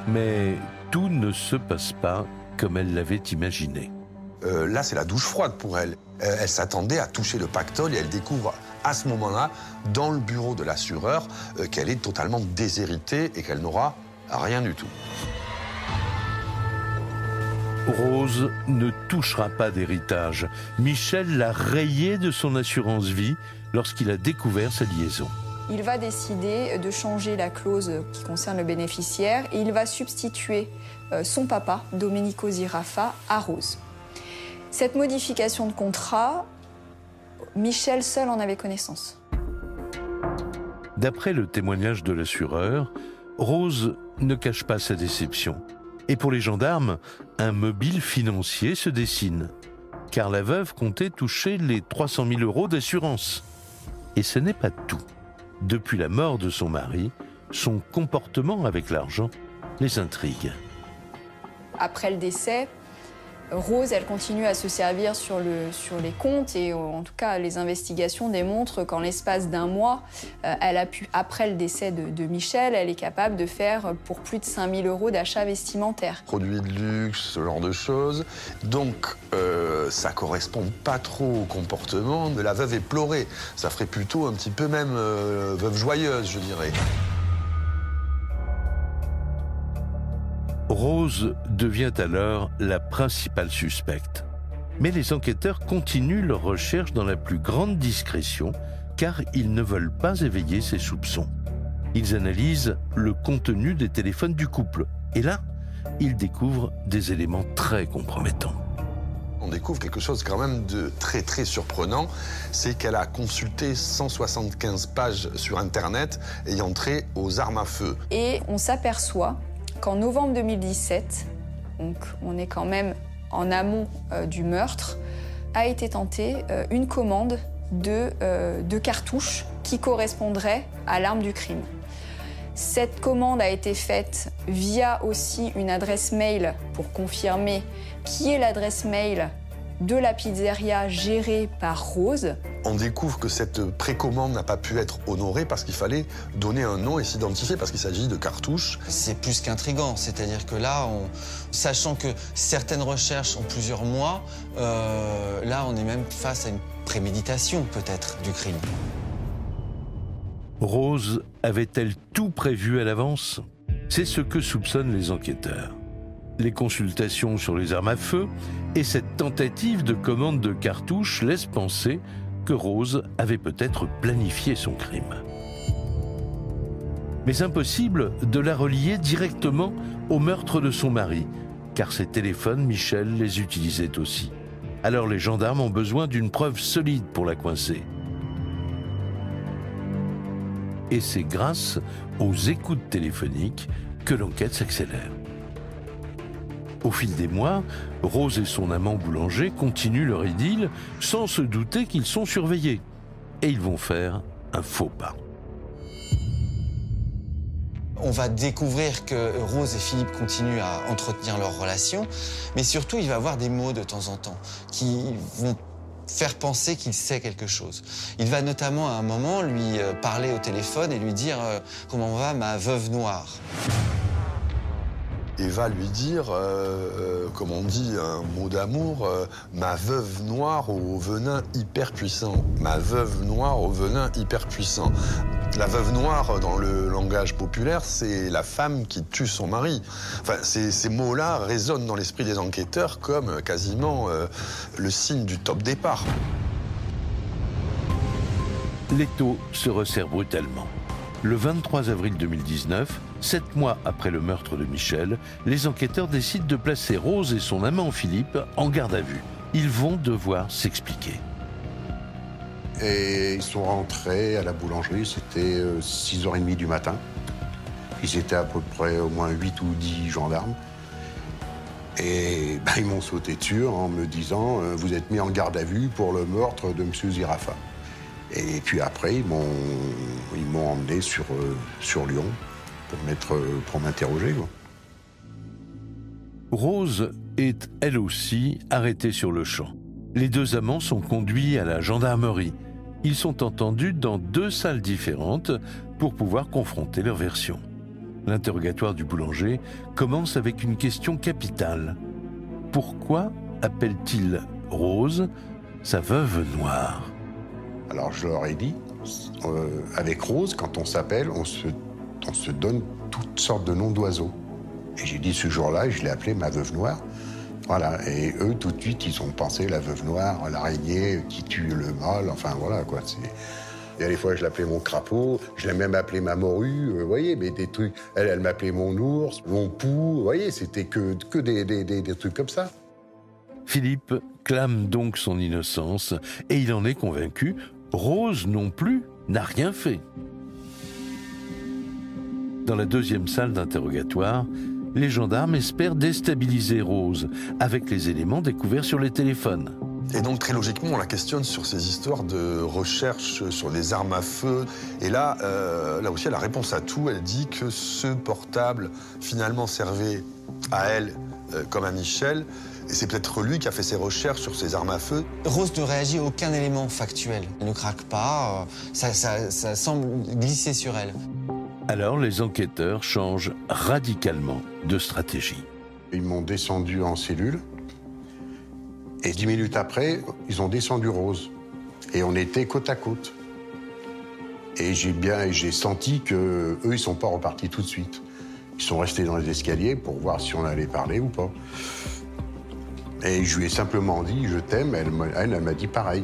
Mais tout ne se passe pas comme elle l'avait imaginé. Là, c'est la douche froide pour elle. Elle s'attendait à toucher le pactole et elle découvre à ce moment-là, dans le bureau de l'assureur, qu'elle est totalement déshéritée et qu'elle n'aura rien du tout. Rose ne touchera pas d'héritage. Michel l'a rayé de son assurance vie lorsqu'il a découvert sa liaison. Il va décider de changer la clause qui concerne le bénéficiaire et il va substituer son papa, Domenico Zirafa, à Rose. Cette modification de contrat, Michel seul en avait connaissance. D'après le témoignage de l'assureur, Rose ne cache pas sa déception. Et pour les gendarmes, un mobile financier se dessine, car la veuve comptait toucher les 300 000 euros d'assurance. Et ce n'est pas tout. Depuis la mort de son mari, son comportement avec l'argent les intrigue. Après le décès, Rose, elle continue à se servir sur les comptes et en tout cas, les investigations démontrent qu'en l'espace d'un mois, elle a pu, après le décès de Michel, elle est capable de faire pour plus de 5 000 euros d'achats vestimentaires. Produits de luxe, ce genre de choses. Donc, ça correspond pas trop au comportement de la veuve éplorée. Ça ferait plutôt un petit peu même veuve joyeuse, je dirais. Rose devient alors la principale suspecte. Mais les enquêteurs continuent leur recherche dans la plus grande discrétion, car ils ne veulent pas éveiller ses soupçons. Ils analysent le contenu des téléphones du couple. Et là, ils découvrent des éléments très compromettants. On découvre quelque chose quand même de très très surprenant, c'est qu'elle a consulté 175 pages sur Internet ayant trait aux armes à feu. Et on s'aperçoit qu'en novembre 2017, donc on est quand même en amont du meurtre, a été tentée une commande de cartouches qui correspondraient à l'arme du crime. Cette commande a été faite via aussi une adresse mail pour confirmer qui est l'adresse mail de la pizzeria gérée par Rose. On découvre que cette précommande n'a pas pu être honorée parce qu'il fallait donner un nom et s'identifier parce qu'il s'agit de cartouches. C'est plus qu'intriguant, c'est-à-dire que là, sachant que certaines recherches ont plusieurs mois, là on est même face à une préméditation peut-être du crime. Rose avait-elle tout prévu à l'avance ? C'est ce que soupçonnent les enquêteurs. Les consultations sur les armes à feu et cette tentative de commande de cartouches laissent penser que Rose avait peut-être planifié son crime. Mais impossible de la relier directement au meurtre de son mari, car ses téléphones, Michel les utilisait aussi. Alors les gendarmes ont besoin d'une preuve solide pour la coincer. Et c'est grâce aux écoutes téléphoniques que l'enquête s'accélère. Au fil des mois, Rose et son amant boulanger continuent leur idylle sans se douter qu'ils sont surveillés. Et ils vont faire un faux pas. On va découvrir que Rose et Philippe continuent à entretenir leur relation, mais surtout, il va avoir des mots de temps en temps qui vont faire penser qu'il sait quelque chose. Il va notamment à un moment lui parler au téléphone et lui dire « Comment va ma veuve noire ?» Et va lui dire, comme on dit, un mot d'amour, ma veuve noire au venin hyper puissant. Ma veuve noire au venin hyper puissant. La veuve noire, dans le langage populaire, c'est la femme qui tue son mari. Enfin, ces mots-là résonnent dans l'esprit des enquêteurs comme quasiment le signe du top départ. L'étau se resserre brutalement. Le 23 avril 2019, 7 mois après le meurtre de Michel, les enquêteurs décident de placer Rose et son amant Philippe en garde à vue. Ils vont devoir s'expliquer. Et ils sont rentrés à la boulangerie, c'était 6h30 du matin. Ils étaient à peu près au moins 8 ou 10 gendarmes. Et ils m'ont sauté dessus en me disant « Vous êtes mis en garde à vue pour le meurtre de M. Zirafa ». Et puis après, ils m'ont emmené sur Lyon pour m'interroger. Rose est, elle aussi, arrêtée sur le champ. Les deux amants sont conduits à la gendarmerie. Ils sont entendus dans 2 salles différentes pour pouvoir confronter leur version. L'interrogatoire du boulanger commence avec une question capitale. Pourquoi appelle-t-il Rose sa veuve noire ? Alors je leur ai dit, avec Rose, quand on s'appelle, on se donne toutes sortes de noms d'oiseaux. Et j'ai dit ce jour-là, je l'ai appelée ma veuve noire. Voilà, et eux, tout de suite, ils ont pensé la veuve noire, l'araignée qui tue le mâle, enfin voilà quoi. Et des fois, je l'appelais mon crapaud, je l'ai même appelé ma morue, vous voyez, mais des trucs. Elle m'appelait mon ours, mon pou, vous voyez, c'était que des trucs comme ça. Philippe clame donc son innocence et il en est convaincu. Rose non plus n'a rien fait. Dans la 2e salle d'interrogatoire, les gendarmes espèrent déstabiliser Rose avec les éléments découverts sur les téléphones. Et donc, très logiquement, on la questionne sur ces histoires de recherche sur des armes à feu. Et là aussi, elle a réponse à tout. Elle dit que ce portable, finalement, servait à elle comme à Michel. Et c'est peut-être lui qui a fait ses recherches sur ces armes à feu. Rose ne réagit à aucun élément factuel. Elle ne craque pas, ça semble glisser sur elle. Alors, les enquêteurs changent radicalement de stratégie. Ils m'ont descendu en cellule. Et 10 minutes après, ils ont descendu Rose. Et on était côte à côte. Et j'ai senti qu'eux, ils ne sont pas repartis tout de suite. Ils sont restés dans les escaliers pour voir si on allait parler ou pas. Et je lui ai simplement dit « je t'aime », elle m'a dit pareil.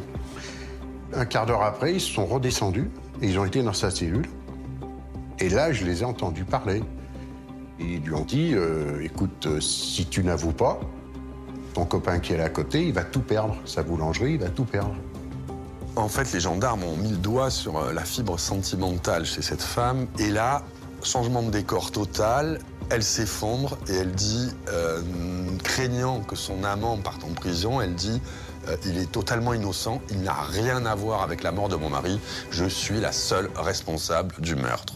Un quart d'heure après, ils se sont redescendus et ils ont été dans sa cellule. Et là, je les ai entendus parler. Ils lui ont dit « écoute, si tu n'avoues pas, ton copain qui est là à côté, il va tout perdre. Sa boulangerie, il va tout perdre. » En fait, les gendarmes ont mis le doigt sur la fibre sentimentale chez cette femme. Et là, changement de décor total. Elle s'effondre et elle dit, craignant que son amant parte en prison, elle dit il est totalement innocent, il n'a rien à voir avec la mort de mon mari, je suis la seule responsable du meurtre.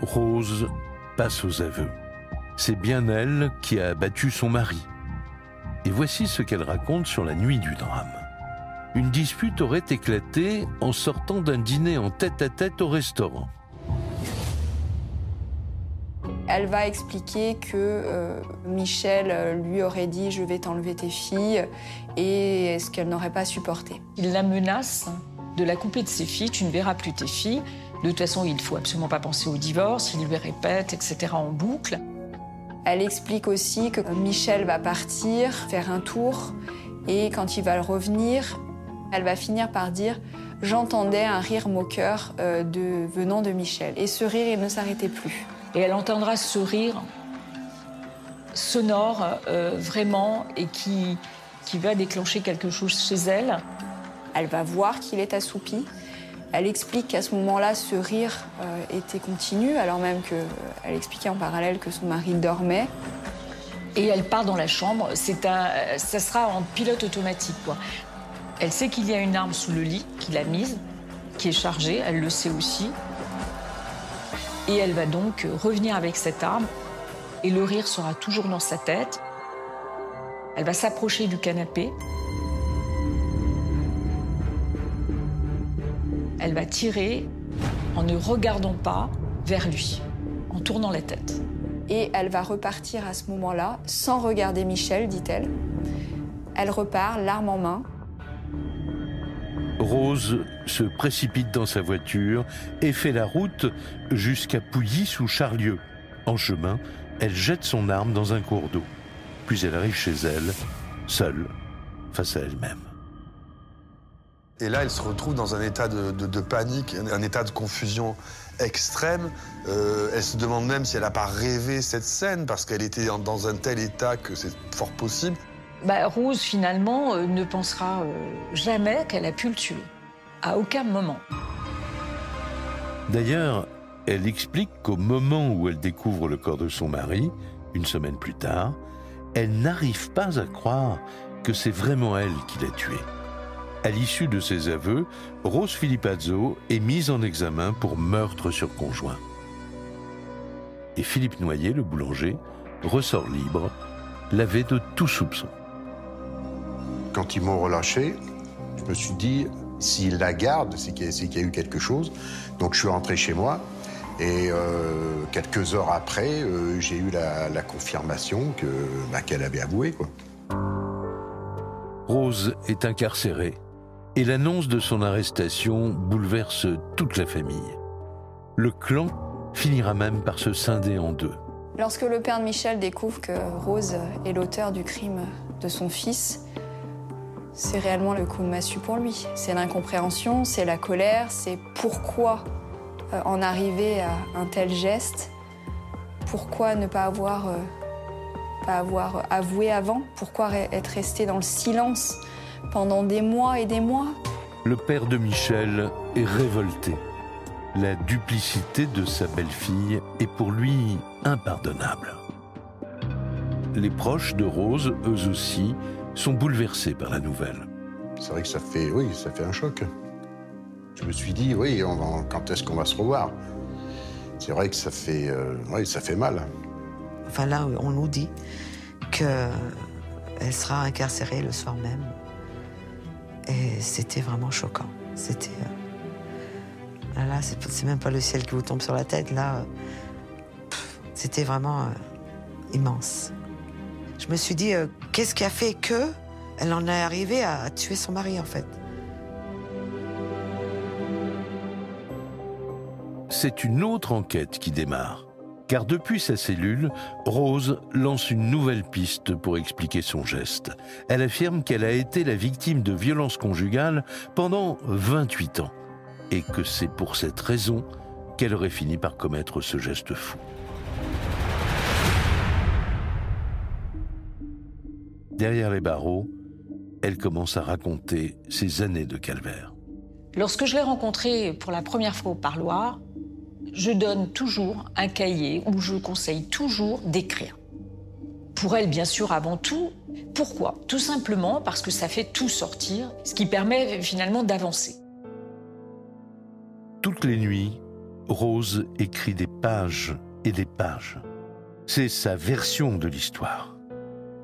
Rose passe aux aveux. C'est bien elle qui a abattu son mari. Et voici ce qu'elle raconte sur la nuit du drame. Une dispute aurait éclaté en sortant d'un dîner en tête-à-tête au restaurant. Elle va expliquer que Michel lui aurait dit « je vais t'enlever tes filles » et ce qu'elle n'aurait pas supporté. Il la menace de la couper de ses filles, tu ne verras plus tes filles. De toute façon, il ne faut absolument pas penser au divorce, il lui répète, etc. en boucle. Elle explique aussi que Michel va partir, faire un tour, et quand il va revenir, elle va finir par dire « j'entendais un rire moqueur venant de Michel. Et ce rire, il ne s'arrêtait plus. Et elle entendra ce rire sonore, vraiment, et qui va déclencher quelque chose chez elle. Elle va voir qu'il est assoupi. Elle explique qu'à ce moment-là, ce rire était continu, alors même qu'elle expliquait en parallèle que son mari dormait. Et elle part dans la chambre. Ça sera en pilote automatique, quoi. Elle sait qu'il y a une arme sous le lit, qu'il a mise, qui est chargée, elle le sait aussi. Et elle va donc revenir avec cette arme. Et le rire sera toujours dans sa tête. Elle va s'approcher du canapé. Elle va tirer en ne regardant pas vers lui, en tournant la tête. Et elle va repartir à ce moment-là, sans regarder Michel, dit-elle. Elle repart, l'arme en main. Rose se précipite dans sa voiture et fait la route jusqu'à Pouilly sous Charlieu. En chemin, elle jette son arme dans un cours d'eau. Puis elle arrive chez elle, seule, face à elle-même. Et là, elle se retrouve dans un état de panique, un état de confusion extrême. Elle se demande même si elle n'a pas rêvé cette scène, parce qu'elle était dans un tel état que c'est fort possible. Rose, finalement, ne pensera jamais qu'elle a pu le tuer. À aucun moment. D'ailleurs, elle explique qu'au moment où elle découvre le corps de son mari, une semaine plus tard, elle n'arrive pas à croire que c'est vraiment elle qui l'a tué. À l'issue de ses aveux, Rose Filipazzo est mise en examen pour meurtre sur conjoint. Et Philippe Noyer, le boulanger, ressort libre, lavé de tout soupçon. Quand ils m'ont relâché, je me suis dit, s'ils la gardent, c'est qu'il y a eu quelque chose. Donc je suis rentré chez moi et quelques heures après, j'ai eu la confirmation qu'elle avait avoué, quoi. Rose est incarcérée et l'annonce de son arrestation bouleverse toute la famille. Le clan finira même par se scinder en deux. Lorsque le père de Michel découvre que Rose est l'auteur du crime de son fils, c'est réellement le coup de massue pour lui. C'est l'incompréhension, c'est la colère, c'est pourquoi en arriver à un tel geste, pourquoi ne pas avoir avoué avant, pourquoi être resté dans le silence pendant des mois et des mois. Le père de Michel est révolté. La duplicité de sa belle-fille est pour lui impardonnable. Les proches de Rose, eux aussi, sont bouleversés par la nouvelle. C'est vrai que ça fait un choc. Je me suis dit, quand est-ce qu'on va se revoir? C'est vrai que ça fait mal. Enfin là, on nous dit qu'elle sera incarcérée le soir même. Et c'était vraiment choquant. C'était... Là, c'est même pas le ciel qui vous tombe sur la tête. Là, c'était vraiment immense. Je me suis dit, qu'est-ce qui a fait qu'elle en est arrivée à tuer son mari, en fait? C'est une autre enquête qui démarre. Car depuis sa cellule, Rose lance une nouvelle piste pour expliquer son geste. Elle affirme qu'elle a été la victime de violences conjugales pendant 28 ans. Et que c'est pour cette raison qu'elle aurait fini par commettre ce geste fou. Derrière les barreaux, elle commence à raconter ses années de calvaire. Lorsque je l'ai rencontrée pour la première fois au parloir, je donne toujours un cahier où je conseille toujours d'écrire. Pour elle, bien sûr, avant tout. Pourquoi? Tout simplement parce que ça fait tout sortir, ce qui permet finalement d'avancer. Toutes les nuits, Rose écrit des pages et des pages. C'est sa version de l'histoire.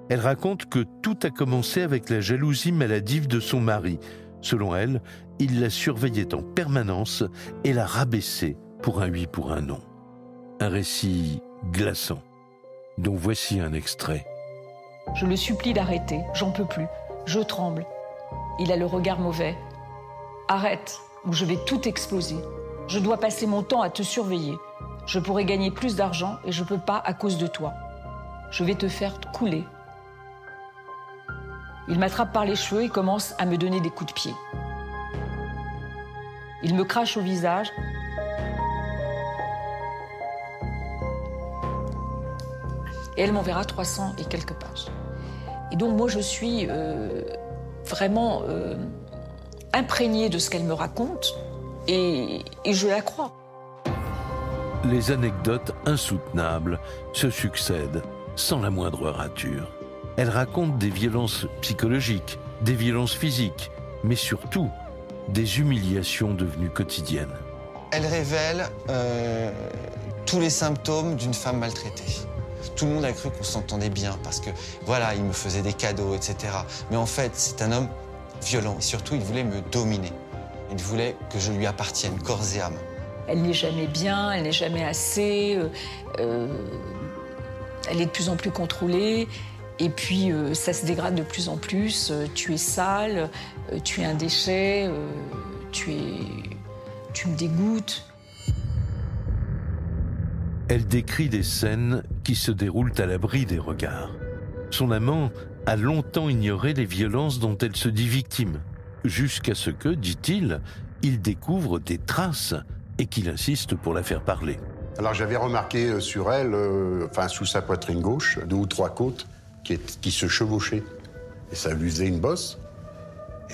Elle raconte que tout a commencé avec la jalousie maladive de son mari. Selon elle, il la surveillait en permanence et la rabaissait pour un oui, pour un non. Un récit glaçant, dont voici un extrait. Je le supplie d'arrêter, j'en peux plus, je tremble. Il a le regard mauvais. Arrête, ou je vais tout exploser. Je dois passer mon temps à te surveiller. Je pourrais gagner plus d'argent et je peux pas à cause de toi. Je vais te faire couler. Il m'attrape par les cheveux et commence à me donner des coups de pied. Il me crache au visage. Et elle m'enverra 300 et quelques pages. Et donc moi je suis vraiment imprégnée de ce qu'elle me raconte et je la crois. Les anecdotes insoutenables se succèdent sans la moindre rature. Elle raconte des violences psychologiques, des violences physiques, mais surtout des humiliations devenues quotidiennes. Elle révèle tous les symptômes d'une femme maltraitée. Tout le monde a cru qu'on s'entendait bien parce que, voilà, il me faisait des cadeaux, etc. Mais en fait, c'est un homme violent. Et surtout, il voulait me dominer. Il voulait que je lui appartienne, corps et âme. Elle n'est jamais bien, elle n'est jamais assez. Elle est de plus en plus contrôlée. Et puis, ça se dégrade de plus en plus. Tu es sale, tu es un déchet, tu me dégoûtes. Elle décrit des scènes qui se déroulent à l'abri des regards. Son amant a longtemps ignoré les violences dont elle se dit victime, jusqu'à ce que, dit-il, il découvre des traces et qu'il insiste pour la faire parler. Alors j'avais remarqué sur elle, sous sa poitrine gauche, 2 ou 3 côtes qui se chevauchaient. Et ça lui faisait une bosse.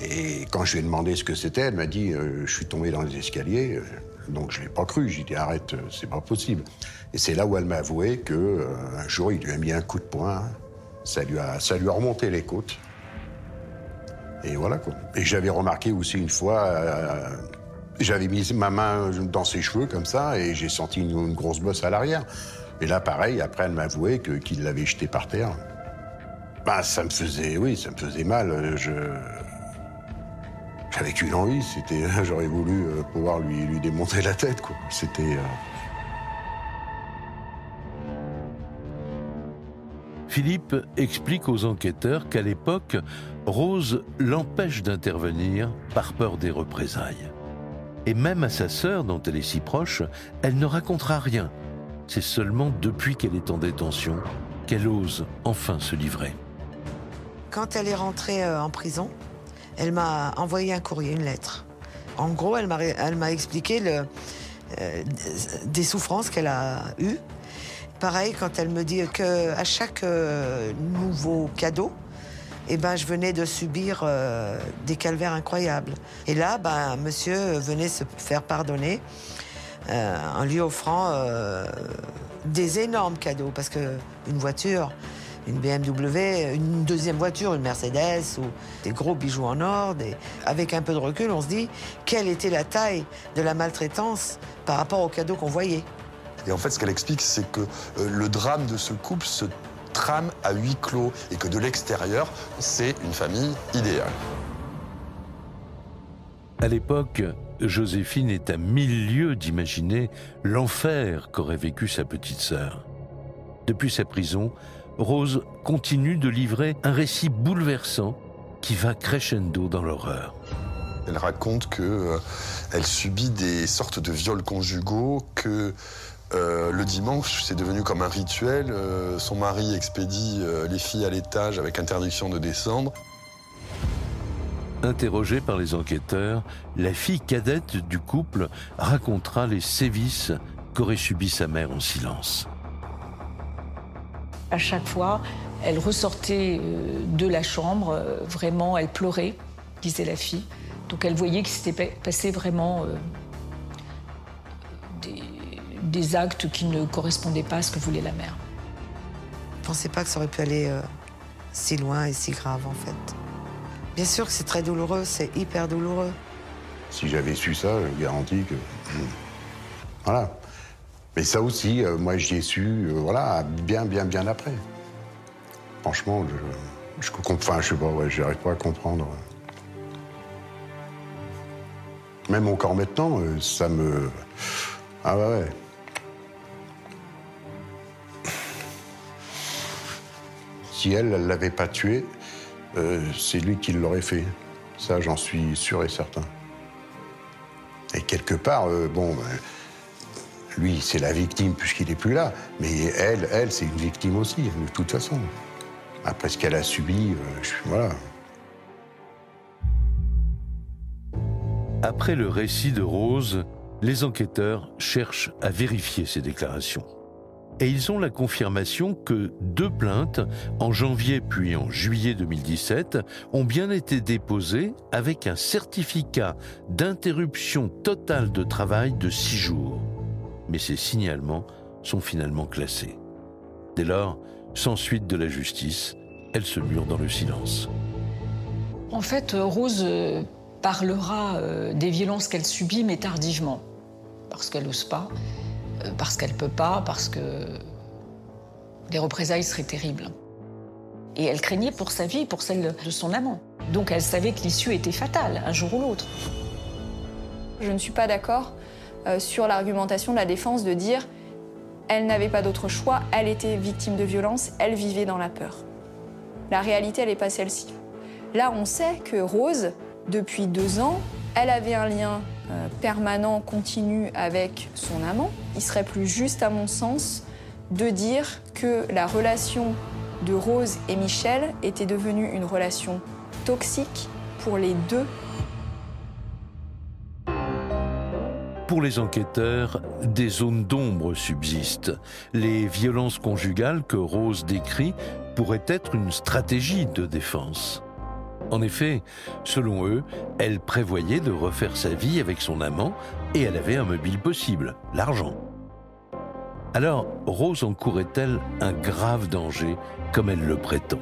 Et quand je lui ai demandé ce que c'était, elle m'a dit je suis tombé dans les escaliers. Donc je l'ai pas cru. J'ai dit arrête, c'est pas possible. Et c'est là où elle m'a avoué que un jour il lui a mis un coup de poing. Ça lui a remonté les côtes. Et voilà quoi. Et j'avais remarqué aussi une fois, j'avais mis ma main dans ses cheveux comme ça et j'ai senti une grosse bosse à l'arrière. Et là pareil, après elle m'a avoué qu'il l'avait jeté par terre. Ben ça me faisait mal. J'avais qu'une envie, j'aurais voulu pouvoir lui démonter la tête, quoi. Philippe explique aux enquêteurs qu'à l'époque, Rose l'empêche d'intervenir par peur des représailles. Et même à sa sœur, dont elle est si proche, elle ne racontera rien. C'est seulement depuis qu'elle est en détention qu'elle ose enfin se livrer. Quand elle est rentrée en prison, elle m'a envoyé un courrier, une lettre. En gros, elle m'a expliqué des souffrances qu'elle a eues. Pareil, quand elle me dit qu'à chaque nouveau cadeau, je venais de subir des calvaires incroyables. Et là, monsieur venait se faire pardonner en lui offrant des énormes cadeaux. Parce qu'une voiture, une BMW, une deuxième voiture, une Mercedes, ou des gros bijoux en or. Avec un peu de recul, on se dit quelle était la taille de la maltraitance par rapport aux cadeaux qu'on voyait. Et en fait, ce qu'elle explique, c'est que le drame de ce couple se trame à huis clos et que de l'extérieur, c'est une famille idéale. À l'époque, Joséphine est à 1000 lieues d'imaginer l'enfer qu'aurait vécu sa petite sœur. Depuis sa prison, Rose continue de livrer un récit bouleversant qui va crescendo dans l'horreur. Elle raconte qu'elle subit des sortes de viols conjugaux, que le dimanche, c'est devenu comme un rituel. Son mari expédie les filles à l'étage avec interdiction de descendre. Interrogée par les enquêteurs, la fille cadette du couple racontera les sévices qu'aurait subis sa mère en silence. À chaque fois, elle ressortait de la chambre, vraiment, elle pleurait, disait la fille. Donc elle voyait qu'il s'était passé vraiment des actes qui ne correspondaient pas à ce que voulait la mère. Je ne pensais pas que ça aurait pu aller si loin et si grave, en fait. Bien sûr que c'est très douloureux, c'est hyper douloureux. Si j'avais su ça, je garantis que... Voilà. Mais ça aussi, moi, j'y ai su, bien après. Franchement, je sais pas, j'arrive pas à comprendre. Même encore maintenant, ça me... Ah ouais. Si elle l'avait pas tué, c'est lui qui l'aurait fait. Ça, j'en suis sûr et certain. Et quelque part, lui, c'est la victime puisqu'il n'est plus là. Mais elle, c'est une victime aussi, de toute façon. Après ce qu'elle a subi, voilà. Après le récit de Rose, les enquêteurs cherchent à vérifier ces déclarations. Et ils ont la confirmation que 2 plaintes, en janvier puis en juillet 2017, ont bien été déposées avec un certificat d'interruption totale de travail de 6 jours. Mais ces signalements sont finalement classés. Dès lors, sans suite de la justice, elle se mure dans le silence. En fait, Rose parlera des violences qu'elle subit, mais tardivement. Parce qu'elle n'ose pas, parce qu'elle ne peut pas, parce que les représailles seraient terribles. Et elle craignait pour sa vie, pour celle de son amant. Donc elle savait que l'issue était fatale, un jour ou l'autre. Je ne suis pas d'accord sur l'argumentation de la défense de dire elle n'avait pas d'autre choix, elle était victime de violence, elle vivait dans la peur. La réalité, elle n'est pas celle-ci. Là, on sait que Rose, depuis 2 ans, elle avait un lien permanent, continu avec son amant. Il serait plus juste, à mon sens, de dire que la relation de Rose et Michel était devenue une relation toxique pour les 2. Pour les enquêteurs, des zones d'ombre subsistent. Les violences conjugales que Rose décrit pourraient être une stratégie de défense. En effet, selon eux, elle prévoyait de refaire sa vie avec son amant et elle avait un mobile possible, l'argent. Alors, Rose encourait-elle un grave danger, comme elle le prétend,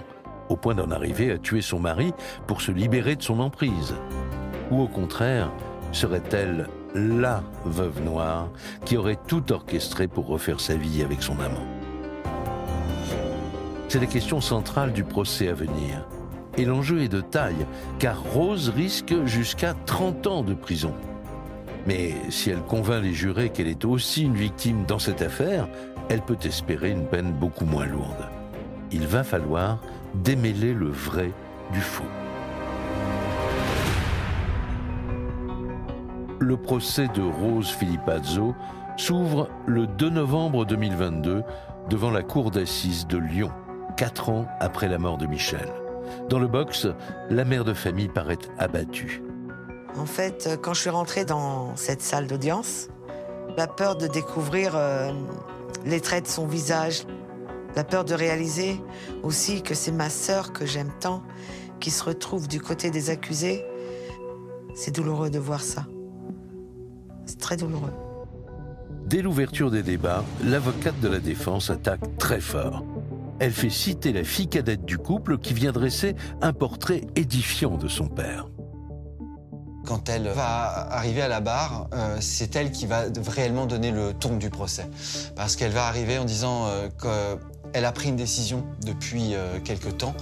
au point d'en arriver à tuer son mari pour se libérer de son emprise? Ou au contraire, serait-elle la veuve noire qui aurait tout orchestré pour refaire sa vie avec son amant? C'est la question centrale du procès à venir. Et l'enjeu est de taille, car Rose risque jusqu'à 30 ans de prison. Mais si elle convainc les jurés qu'elle est aussi une victime dans cette affaire, elle peut espérer une peine beaucoup moins lourde. Il va falloir démêler le vrai du faux. Le procès de Rose Filipazzo s'ouvre le 2 novembre 2022 devant la cour d'assises de Lyon, 4 ans après la mort de Michel. Dans le box, la mère de famille paraît abattue. En fait, quand je suis rentrée dans cette salle d'audience, la peur de découvrir les traits de son visage, la peur de réaliser aussi que c'est ma sœur que j'aime tant qui se retrouve du côté des accusés, c'est douloureux de voir ça. C'est très douloureux. Dès l'ouverture des débats, l'avocate de la défense attaque très fort. Elle fait citer la fille cadette du couple qui vient dresser un portrait édifiant de son père. Quand elle va arriver à la barre, c'est elle qui va réellement donner le ton du procès. Parce qu'elle va arriver en disant qu'elle a pris une décision depuis quelque temps.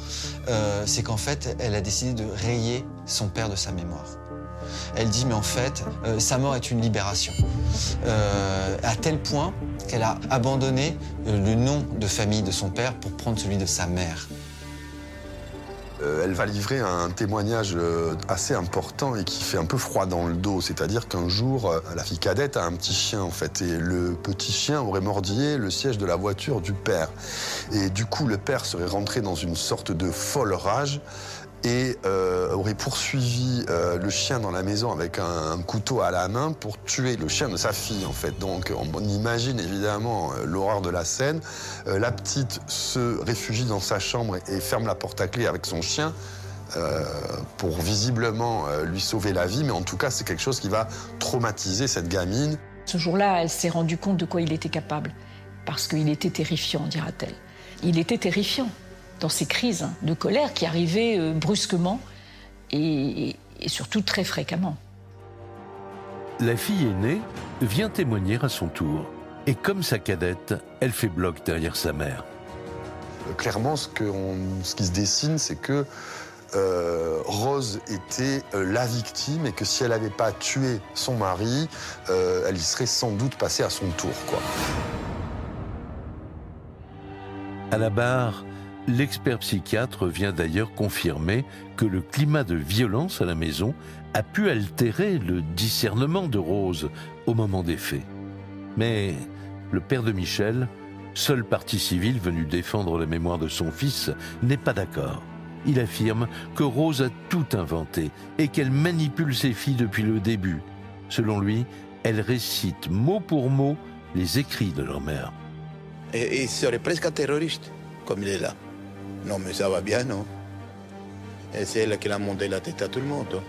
C'est qu'en fait, elle a décidé de rayer son père de sa mémoire. Elle dit, mais en fait, sa mort est une libération. À tel point qu'elle a abandonné le nom de famille de son père pour prendre celui de sa mère. Elle va livrer un témoignage assez important et qui fait un peu froid dans le dos. C'est-à-dire qu'un jour, la fille cadette a un petit chien, en fait. Et le petit chien aurait mordillé le siège de la voiture du père. Et du coup, le père serait rentré dans une sorte de folle rage et aurait poursuivi le chien dans la maison avec un couteau à la main pour tuer le chien de sa fille, en fait. Donc, on imagine évidemment l'horreur de la scène. La petite se réfugie dans sa chambre et ferme la porte à clé avec son chien pour visiblement lui sauver la vie. Mais en tout cas, c'est quelque chose qui va traumatiser cette gamine. Ce jour-là, elle s'est rendue compte de quoi il était capable. Parce qu'il était terrifiant, dira-t-elle. Il était terrifiant dans ces crises de colère qui arrivaient brusquement et surtout très fréquemment. La fille aînée vient témoigner à son tour. Et comme sa cadette, elle fait bloc derrière sa mère. Clairement, ce qui se dessine, c'est que Rose était la victime et que si elle n'avait pas tué son mari, elle y serait sans doute passée à son tour, quoi. À la barre, l'expert psychiatre vient d'ailleurs confirmer que le climat de violence à la maison a pu altérer le discernement de Rose au moment des faits. Mais le père de Michel, seule partie civile venue défendre la mémoire de son fils, n'est pas d'accord. Il affirme que Rose a tout inventé et qu'elle manipule ses filles depuis le début. Selon lui, elle récite mot pour mot les écrits de leur mère. Et il serait presque un terroriste, comme il est là. Non, mais ça va bien, non? Et c'est elle qui a monté la tête à tout le monde.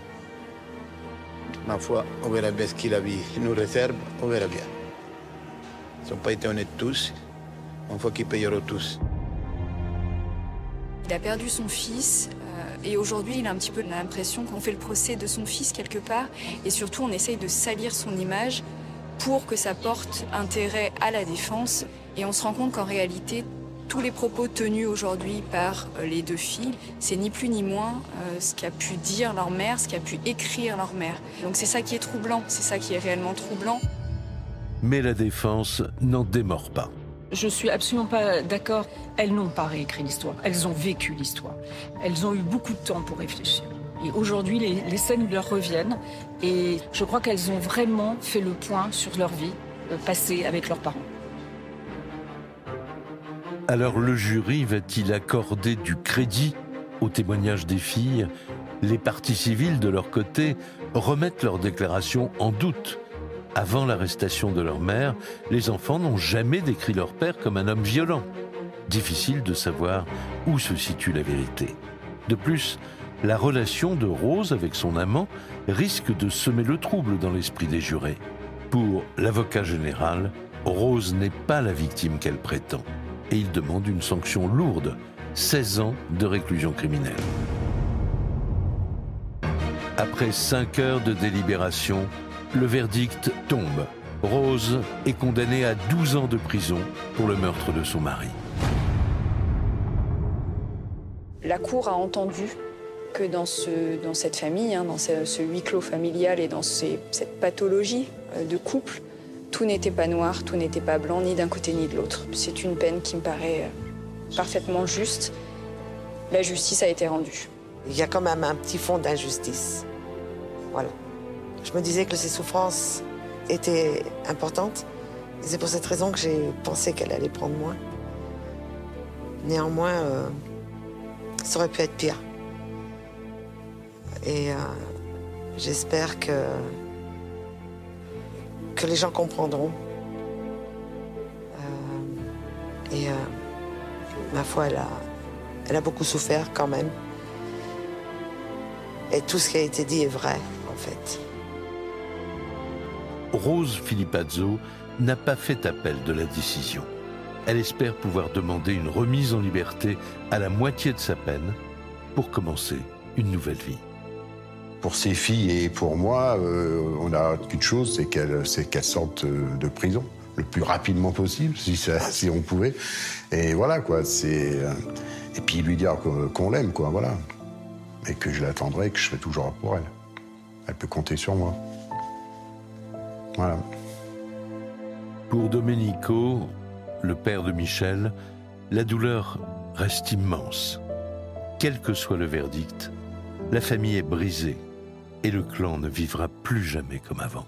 Ma foi, on verra bien ce que la vie nous réserve, on verra bien. Ils n'ont pas été honnêtes tous, une fois qu'ils payeront tous. Il a perdu son fils et aujourd'hui il a un petit peu l'impression qu'on fait le procès de son fils quelque part et surtout on essaye de salir son image pour que ça porte intérêt à la défense et on se rend compte qu'en réalité tous les propos tenus aujourd'hui par les deux filles, c'est ni plus ni moins ce qu'a pu dire leur mère, ce qu'a pu écrire leur mère. Donc c'est ça qui est troublant, c'est ça qui est réellement troublant. Mais la défense n'en démord pas. Je suis absolument pas d'accord. Elles n'ont pas réécrit l'histoire. Elles ont vécu l'histoire. Elles ont eu beaucoup de temps pour réfléchir. Et aujourd'hui, les scènes leur reviennent. Et je crois qu'elles ont vraiment fait le point sur leur vie passée avec leurs parents. Alors le jury va-t-il accorder du crédit au témoignage des filles? Les parties civiles, de leur côté, remettent leurs déclarations en doute. Avant l'arrestation de leur mère, les enfants n'ont jamais décrit leur père comme un homme violent. Difficile de savoir où se situe la vérité. De plus, la relation de Rose avec son amant risque de semer le trouble dans l'esprit des jurés. Pour l'avocat général, Rose n'est pas la victime qu'elle prétend. Et il demande une sanction lourde, 16 ans de réclusion criminelle. Après 5 heures de délibération, le verdict tombe. Rose est condamnée à 12 ans de prison pour le meurtre de son mari. La Cour a entendu que dans cette famille, dans ce huis clos familial et dans cette pathologie de couple, tout n'était pas noir, tout n'était pas blanc, ni d'un côté ni de l'autre. C'est une peine qui me paraît parfaitement juste. La justice a été rendue. Il y a quand même un petit fond d'injustice. Voilà. Je me disais que ses souffrances étaient importantes. Et c'est pour cette raison que j'ai pensé qu'elle allait prendre moins. Néanmoins, ça aurait pu être pire. Et j'espère que les gens comprendront. Ma foi, elle a beaucoup souffert quand même. Et tout ce qui a été dit est vrai, en fait. Rose Filipazzo n'a pas fait appel de la décision. Elle espère pouvoir demander une remise en liberté à la moitié de sa peine pour commencer une nouvelle vie. Pour ses filles et pour moi, on a qu'une chose, c'est qu'elles sortent de prison le plus rapidement possible, si on pouvait. Et voilà, quoi. Et puis lui dire qu'on l'aime, quoi, voilà. Et que je l'attendrai, que je serai toujours là pour elle. Elle peut compter sur moi. Voilà. Pour Domenico, le père de Michel, la douleur reste immense. Quel que soit le verdict, la famille est brisée et le clan ne vivra plus jamais comme avant.